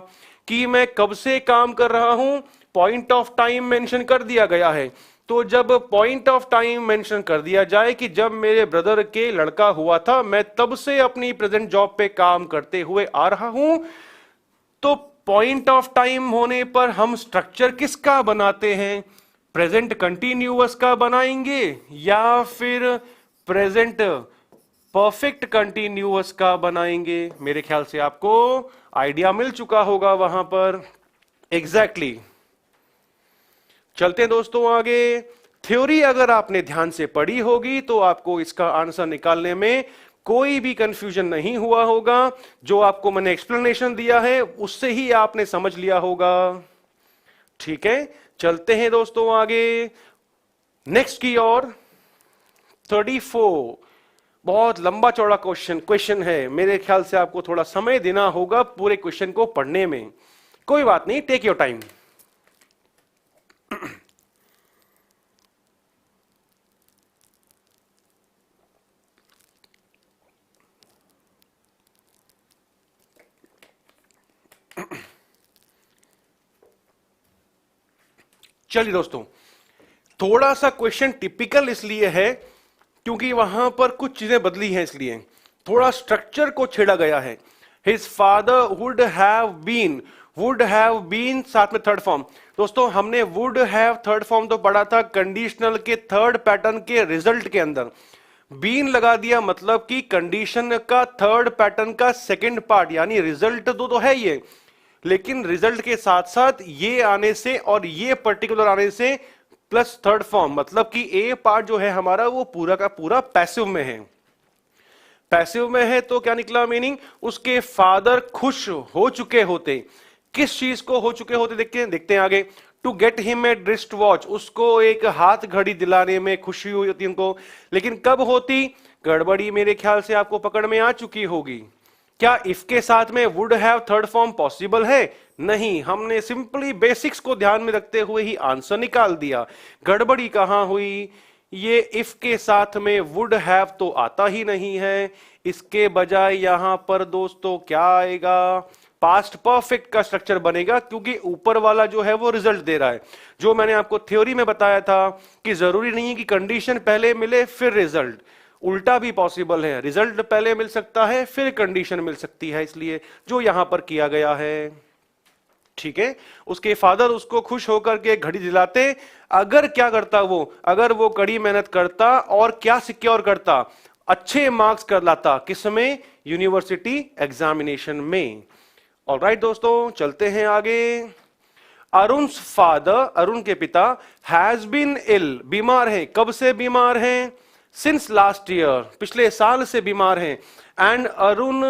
कि मैं कब से काम कर रहा हूं। पॉइंट ऑफ टाइम मेंशन कर दिया गया है। तो जब पॉइंट ऑफ टाइम मेंशन कर दिया जाए कि जब मेरे ब्रदर के लड़का हुआ था, मैं तब से अपनी प्रेजेंट जॉब पे काम करते हुए आ रहा हूं, तो पॉइंट ऑफ टाइम होने पर हम स्ट्रक्चर किसका बनाते हैं? प्रेजेंट कंटिन्यूअस का बनाएंगे या फिर प्रेजेंट परफेक्ट कंटिन्यूअस का बनाएंगे? मेरे ख्याल से आपको आइडिया मिल चुका होगा वहां पर। एग्जैक्टली चलते हैं दोस्तों आगे। थ्योरी अगर आपने ध्यान से पढ़ी होगी तो आपको इसका आंसर निकालने में कोई भी कंफ्यूजन नहीं हुआ होगा। जो आपको मैंने एक्सप्लेनेशन दिया है उससे ही आपने समझ लिया होगा। ठीक है, चलते हैं दोस्तों आगे नेक्स्ट की ओर। 34 बहुत लंबा चौड़ा क्वेश्चन है। मेरे ख्याल से आपको थोड़ा समय देना होगा पूरे क्वेश्चन को पढ़ने में। कोई बात नहीं, टेक योर टाइम। चलिए दोस्तों, थोड़ा सा क्वेश्चन टिपिकल इसलिए है क्योंकि वहां पर कुछ चीजें बदली हैं, इसलिए थोड़ा स्ट्रक्चर को छेड़ा गया है। His father would have been साथ में थर्ड फॉर्म। दोस्तों हमने वुड हैव थर्ड फॉर्म तो पढ़ा था कंडीशनल के थर्ड पैटर्न के रिजल्ट के अंदर। बीन लगा दिया मतलब कि कंडीशन का थर्ड पैटर्न का सेकंड पार्ट, यानी रिजल्ट तो है ये, लेकिन रिजल्ट के साथ साथ ये आने से और ये पर्टिकुलर आने से प्लस थर्ड फॉर्म, मतलब कि ए पार्ट जो है हमारा वो पूरा का पूरा पैसिव में है। पैसिव में है तो क्या निकला मीनिंग? उसके फादर खुश हो चुके होते। किस चीज को हो चुके होते देखते हैं आगे। To get him a wrist watch, उसको एक हाथ घड़ी दिलाने में खुशी हुई होती उनको। लेकिन कब होती? गड़बड़ी मेरे ख्याल से आपको पकड़ में आ चुकी होगी। क्या इफ के साथ में would have third form possible है? नहीं, हमने सिंपली बेसिक्स को ध्यान में रखते हुए ही आंसर निकाल दिया। गड़बड़ी कहां हुई? ये इफ के साथ में वुड हैव तो आता ही नहीं है। इसके बजाय यहां पर दोस्तों क्या आएगा? पास्ट परफेक्ट का स्ट्रक्चर बनेगा, क्योंकि ऊपर वाला जो है वो रिजल्ट दे रहा है। जो मैंने आपको थ्योरी में बताया था कि जरूरी नहीं है कि कंडीशन पहले मिले फिर रिजल्ट, उल्टा भी पॉसिबल है। रिजल्ट पहले मिल सकता है फिर कंडीशन मिल सकती है, इसलिए जो यहां पर किया गया है। ठीक है, उसके फादर उसको खुश होकर के घड़ी दिलाते। अगर क्या करता वो? अगर वो कड़ी मेहनत करता और क्या सिक्योर करता? अच्छे मार्क्स कर लाता। किसमें? यूनिवर्सिटी एग्जामिनेशन में। ऑलराइट दोस्तों, चलते हैं आगे। अरुण's फादर, अरुण के पिता, हैज बीन इल, बीमार है। कब से बीमार हैं? सिंस लास्ट ईयर, पिछले साल से बीमार हैं। And Arun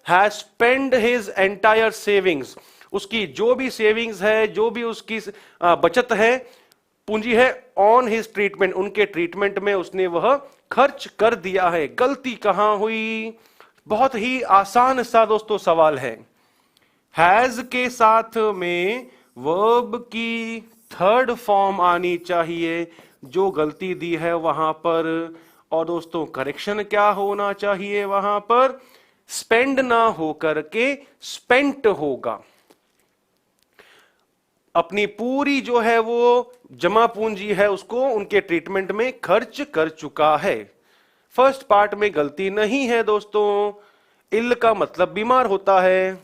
has spend his entire savings, उसकी जो भी सेविंग्स है, जो भी उसकी बचत है, पूंजी है, ऑन हिज ट्रीटमेंट, उनके ट्रीटमेंट में उसने वह खर्च कर दिया है। गलती कहां हुई? बहुत ही आसान सा दोस्तों सवाल है। हैज के साथ में वर्ब की थर्ड फॉर्म आनी चाहिए, जो गलती दी है वहां पर। और दोस्तों करेक्शन क्या होना चाहिए वहां पर? स्पेंड ना होकर के स्पेंट होगा। अपनी पूरी जो है वो जमा पूंजी है उसको उनके ट्रीटमेंट में खर्च कर चुका है। फर्स्ट पार्ट में गलती नहीं है दोस्तों। इल का मतलब बीमार होता है।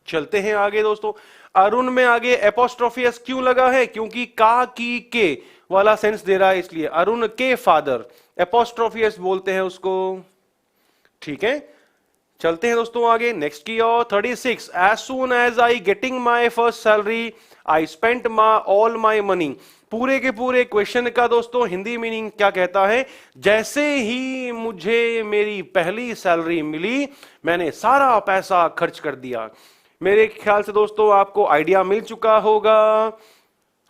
चलते हैं आगे दोस्तों। अरुण में आगे एपोस्ट्रोफी एस क्यों लगा है? क्योंकि का की के वाला सेंस दे रहा है, इसलिए अरुण के फादर, एपोस्ट्रोफी एस बोलते हैं उसको। ठीक है, चलते हैं दोस्तों आगे नेक्स्ट की ओर। 36 as soon as I getting my first salary I spent all my money. पूरे के पूरे क्वेश्चन का दोस्तों हिंदी मीनिंग क्या कहता है? जैसे ही मुझे मेरी पहली सैलरी मिली मैंने सारा पैसा खर्च कर दिया। मेरे ख्याल से दोस्तों आपको आइडिया मिल चुका होगा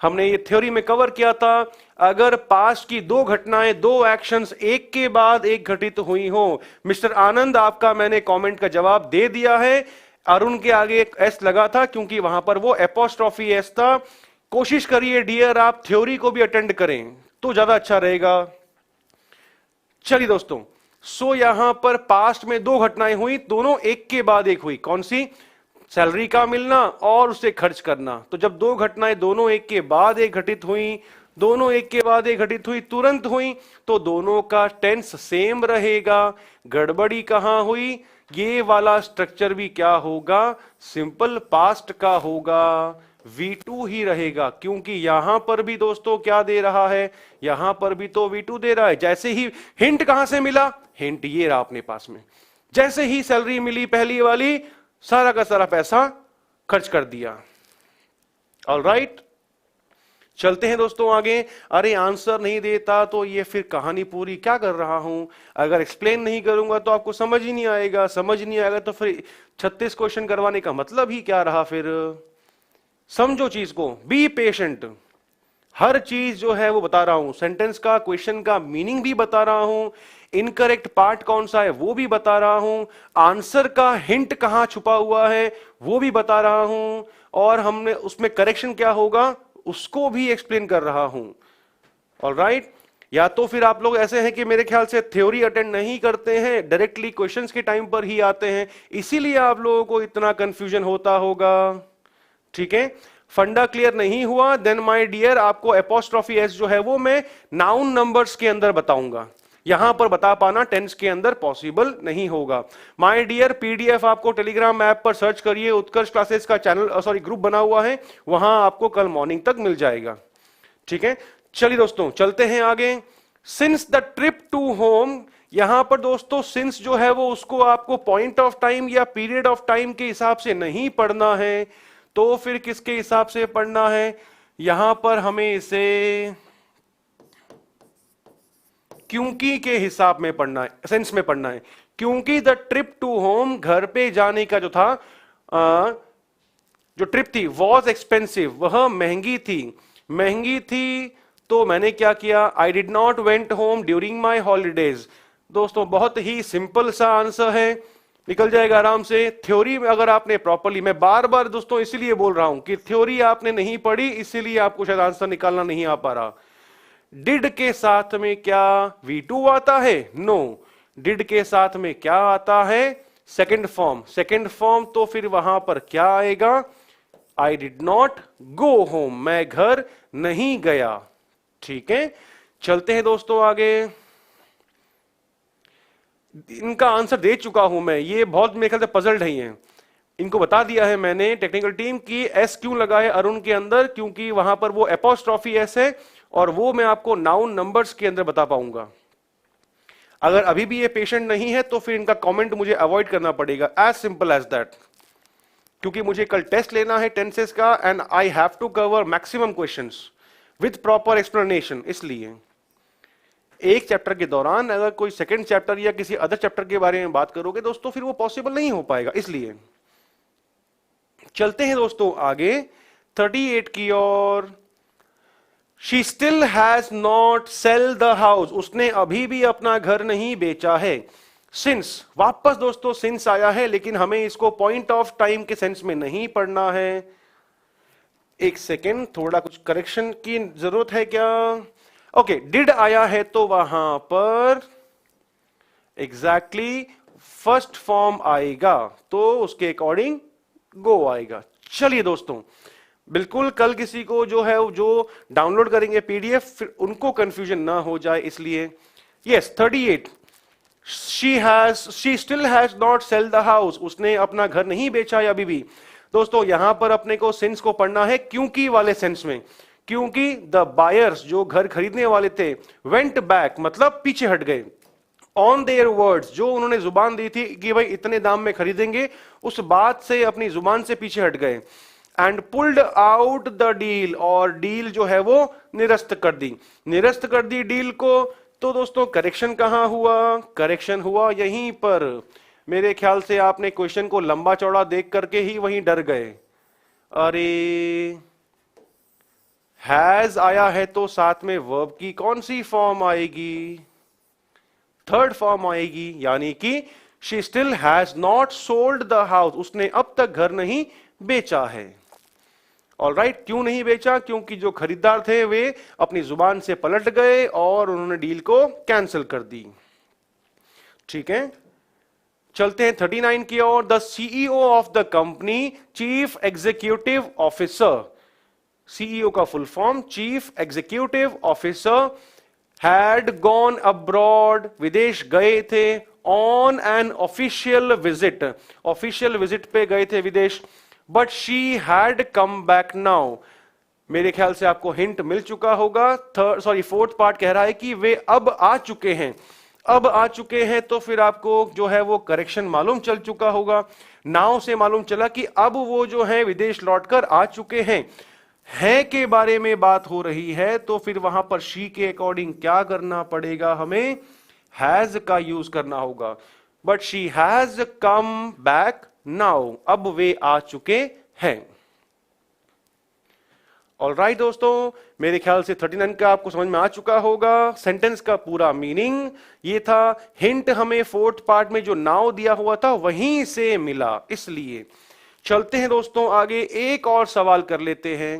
हमने ये थ्योरी में कवर किया था। अगर पास्ट की दो घटनाएं, दो एक्शंस एक के बाद एक घटित हुई हो, मिस्टर आनंद आपका मैंने कमेंट का जवाब दे दिया है। अरुण के आगे एक एस लगा था क्योंकि वहां पर वो एपोस्ट्रोफी एस था। कोशिश करिए डियर आप थ्योरी को भी अटेंड करें तो ज्यादा अच्छा रहेगा। चलिए दोस्तों, सो यहां पर पास्ट में दो घटनाएं हुई, दोनों एक के बाद एक हुई। कौन सी? सैलरी का मिलना और उसे खर्च करना। तो जब दो घटनाएं दोनों एक के बाद एक घटित हुई, दोनों एक के बाद एक घटित हुई, तुरंत हुई, तो दोनों का टेंस सेम रहेगा। गड़बड़ी कहां हुई? ये वाला स्ट्रक्चर भी क्या होगा? सिंपल पास्ट का होगा, V2 ही रहेगा। क्योंकि यहां पर भी दोस्तों क्या दे रहा है? यहां पर भी तो V2 दे रहा है। जैसे ही हिंट कहां से मिला? हिंट ये रहा अपने पास में। जैसे ही सैलरी मिली पहली वाली, सारा का सारा पैसा खर्च कर दिया। ऑलराइट, चलते हैं दोस्तों आगे। अरे आंसर नहीं देता तो ये फिर कहानी पूरी क्या कर रहा हूं? अगर एक्सप्लेन नहीं करूंगा तो आपको समझ ही नहीं आएगा, समझ नहीं आएगा तो फिर 36 क्वेश्चन करवाने का मतलब ही क्या रहा? फिर समझो चीज को, बी पेशेंट। हर चीज जो है वो बता रहा हूं, सेंटेंस का, क्वेश्चन का मीनिंग भी बता रहा हूं, इनकरेक्ट पार्ट कौन सा है वो भी बता रहा हूं, आंसर का हिंट कहां छुपा हुआ है वो भी बता रहा हूं, और हमने उसमें करेक्शन क्या होगा उसको भी एक्सप्लेन कर रहा हूं। ऑलराइट, या तो फिर आप लोग ऐसे हैं कि मेरे ख्याल से थ्योरी अटेंड नहीं करते हैं, डायरेक्टली क्वेश्चंस के टाइम पर ही आते हैं, इसीलिए आप लोगों को इतना कंफ्यूजन होता होगा। ठीक है, फंडा क्लियर नहीं हुआ, देन माय डियर आपको एपोस्ट्रोफी एस जो है वो मैं नाउन नंबर्स के अंदर बताऊंगा। यहां पर बता पाना टेंस के अंदर पॉसिबल नहीं होगा। माय डियर पीडीएफ आपको टेलीग्राम ऐप पर सर्च करिए, उत्कर्ष क्लासेस का चैनल सॉरी ग्रुप बना हुआ है, वहां आपको कल मॉर्निंग तक मिल जाएगा। ठीक है, चलिए दोस्तों चलते हैं आगे। Since the trip to home, यहां पर दोस्तों सिंस जो है वो उसको आपको पॉइंट ऑफ टाइम या पीरियड ऑफ टाइम के हिसाब से नहीं पढ़ना है, तो फिर किसके हिसाब से पढ़ना है? यहां पर हमें इसे क्योंकि के हिसाब में पढ़ना है, सेंस में पढ़ना है। क्योंकि द ट्रिप टू होम, घर पे जाने का जो था जो ट्रिप थी, वॉज एक्सपेंसिव, वह महंगी थी। महंगी थी तो मैंने क्या किया? आई did not went home during my holidays. दोस्तों बहुत ही सिंपल सा आंसर है, निकल जाएगा आराम से। थ्योरी में अगर आपने प्रॉपर्ली, मैं बार बार दोस्तों इसलिए बोल रहा हूं कि थ्योरी आपने नहीं पढ़ी, इसीलिए आपको शायद आंसर निकालना नहीं आ पा रहा। डिड के साथ में क्या V2 आता है? नो। डिड के साथ में क्या आता है? Second form. सेकंड फॉर्म तो फिर वहां पर क्या आएगा? आई डिड नॉट गो होम, मैं घर नहीं गया। ठीक है, चलते हैं दोस्तों आगे। इनका आंसर दे चुका हूं मैं, ये बहुत मेरे ख्याल से पजल्ड है ये। इनको बता दिया है मैंने टेक्निकल टीम की एस क्यों लगा है अरुण के अंदर, क्योंकि वहां पर वो एपोस्ट्रोफी एस है, और वो मैं आपको नाउन नंबर्स के अंदर बता पाऊंगा। अगर अभी भी ये पेशेंट नहीं है तो फिर इनका कमेंट मुझे अवॉइड करना पड़ेगा, एज सिंपल एज दैट। क्योंकि मुझे कल टेस्ट लेना है टेंसेस का, and I have to cover maximum questions with proper explanation. इसलिए एक चैप्टर के दौरान अगर कोई सेकंड चैप्टर या किसी अदर चैप्टर के बारे में बात करोगे दोस्तों, फिर वो पॉसिबल नहीं हो पाएगा। इसलिए चलते हैं दोस्तों आगे 38 की ओर। She still has not sell the house, उसने अभी भी अपना घर नहीं बेचा है। सिंस, वापस दोस्तों सिंस आया है, लेकिन हमें इसको पॉइंट ऑफ टाइम के सेंस में नहीं पढ़ना है। एक सेकेंड, थोड़ा कुछ करेक्शन की जरूरत है क्या? ओके, डिड आया है तो वहां पर एग्जैक्टली फर्स्ट फॉर्म आएगा, तो उसके अकॉर्डिंग गो आएगा। चलिए दोस्तों, बिल्कुल कल किसी को जो है जो डाउनलोड करेंगे पीडीएफ, फिर उनको कंफ्यूजन ना हो जाए, इसलिए yes 38 she still has not sell the house, उसने अपना घर नहीं बेचा है अभी भी। दोस्तों यहां पर अपने को सेंस को पढ़ना है क्योंकि वाले सेंस में। क्योंकि द बायर्स, जो घर खरीदने वाले थे, वेंट बैक मतलब पीछे हट गए, ऑन देयर वर्ड्स, जो उन्होंने जुबान दी थी कि भाई इतने दाम में खरीदेंगे, उस बात से अपनी जुबान से पीछे हट गए। And pulled out the deal, और डील जो है वो निरस्त कर दी, निरस्त कर दी डील को। तो दोस्तों करेक्शन कहां हुआ? करेक्शन हुआ यहीं पर। मेरे ख्याल से आपने क्वेश्चन को लंबा चौड़ा देख करके ही वहीं डर गए। अरे हैज आया है तो साथ में वर्ब की कौन सी फॉर्म आएगी? थर्ड फॉर्म आएगी, यानी कि she still has not sold the house, उसने अब तक घर नहीं बेचा है। ऑलराइट, क्यों नहीं बेचा? क्योंकि जो खरीदार थे वे अपनी जुबान से पलट गए और उन्होंने डील को कैंसिल कर दी। ठीक है, चलते हैं 39 की ओर। The CEO of the company, chief executive officer, CEO का full form chief executive officer, had gone abroad, विदेश गए थे, on an official visit, official visit पे गए थे विदेश, but she had come back now. मेरे ख्याल से आपको हिंट मिल चुका होगा। फोर्थ पार्ट कह रहा है कि वे अब आ चुके हैं। अब आ चुके हैं तो फिर आपको जो है वो करेक्शन मालूम चल चुका होगा। नाउ से मालूम चला कि अब वो जो है विदेश लौटकर आ चुके हैं। है के बारे में बात हो रही है तो फिर वहां पर शी के अकॉर्डिंग क्या करना पड़ेगा? हमें हैज का यूज करना होगा। But she has come back now, अब वे आ चुके हैं। ऑलराइट दोस्तों, मेरे ख्याल से 39 का आपको समझ में आ चुका होगा। सेंटेंस का पूरा मीनिंग ये था। हिंट हमें फोर्थ पार्ट में जो नाउ दिया हुआ था वहीं से मिला, इसलिए चलते हैं दोस्तों आगे। एक और सवाल कर लेते हैं।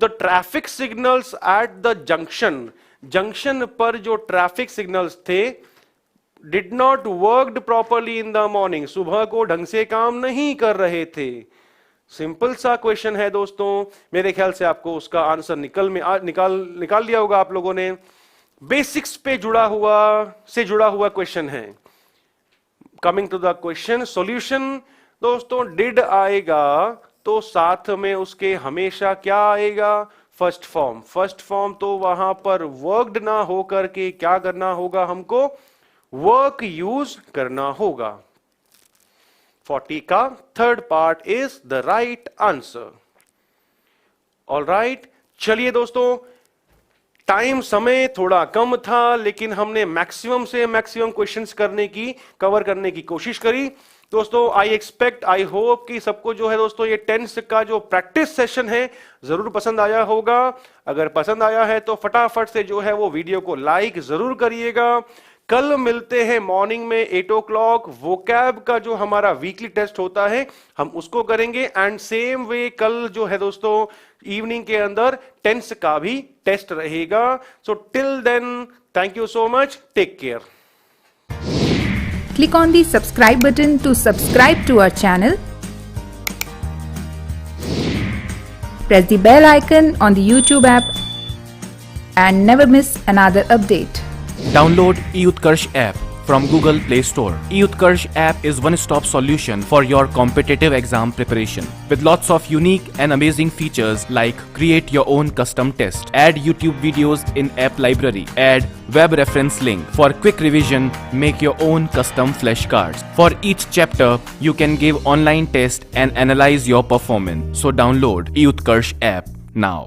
The traffic signals at the junction, junction पर जो ट्रैफिक सिग्नल्स थे, did not worked properly in the morning, सुबह को ढंग से काम नहीं कर रहे थे। सिंपल सा क्वेश्चन है दोस्तों, मेरे ख्याल से आपको उसका आंसर निकाल लिया होगा आप लोगों ने। बेसिक्स पे जुड़ा हुआ क्वेश्चन है। Coming to the question solution, दोस्तों डिड आएगा तो साथ में उसके हमेशा क्या आएगा? First form. फर्स्ट फॉर्म तो वहां पर वर्कड ना होकर के क्या करना होगा? हमको वर्क यूज करना होगा। 40 का third part is the right answer. Alright, चलिए दोस्तों, टाइम समय थोड़ा कम था लेकिन हमने मैक्सिमम से मैक्सिमम क्वेश्चंस कवर करने की कोशिश करी। दोस्तों आई एक्सपेक्ट, आई होप कि सबको जो है दोस्तों ये टेंस का जो प्रैक्टिस सेशन है जरूर पसंद आया होगा। अगर पसंद आया है तो फटाफट से जो है वो वीडियो को लाइक जरूर करिएगा। कल मिलते हैं मॉर्निंग में 8 o'clock। वोकैब का जो हमारा वीकली टेस्ट होता है हम उसको करेंगे, एंड सेम वे कल जो है दोस्तों इवनिंग के अंदर टेंस का भी टेस्ट रहेगा। So till then, thank you so much, take care. Click on the subscribe button to subscribe to our channel. Press the bell icon on the YouTube app and never miss another update. Download eUtkarsh app from Google Play Store. eUtkarsh app is one-stop solution for your competitive exam preparation. With lots of unique and amazing features like create your own custom test, add YouTube videos in app library, add web reference link for quick revision, make your own custom flashcards. For each chapter, you can give online test and analyze your performance. So download eUtkarsh app now.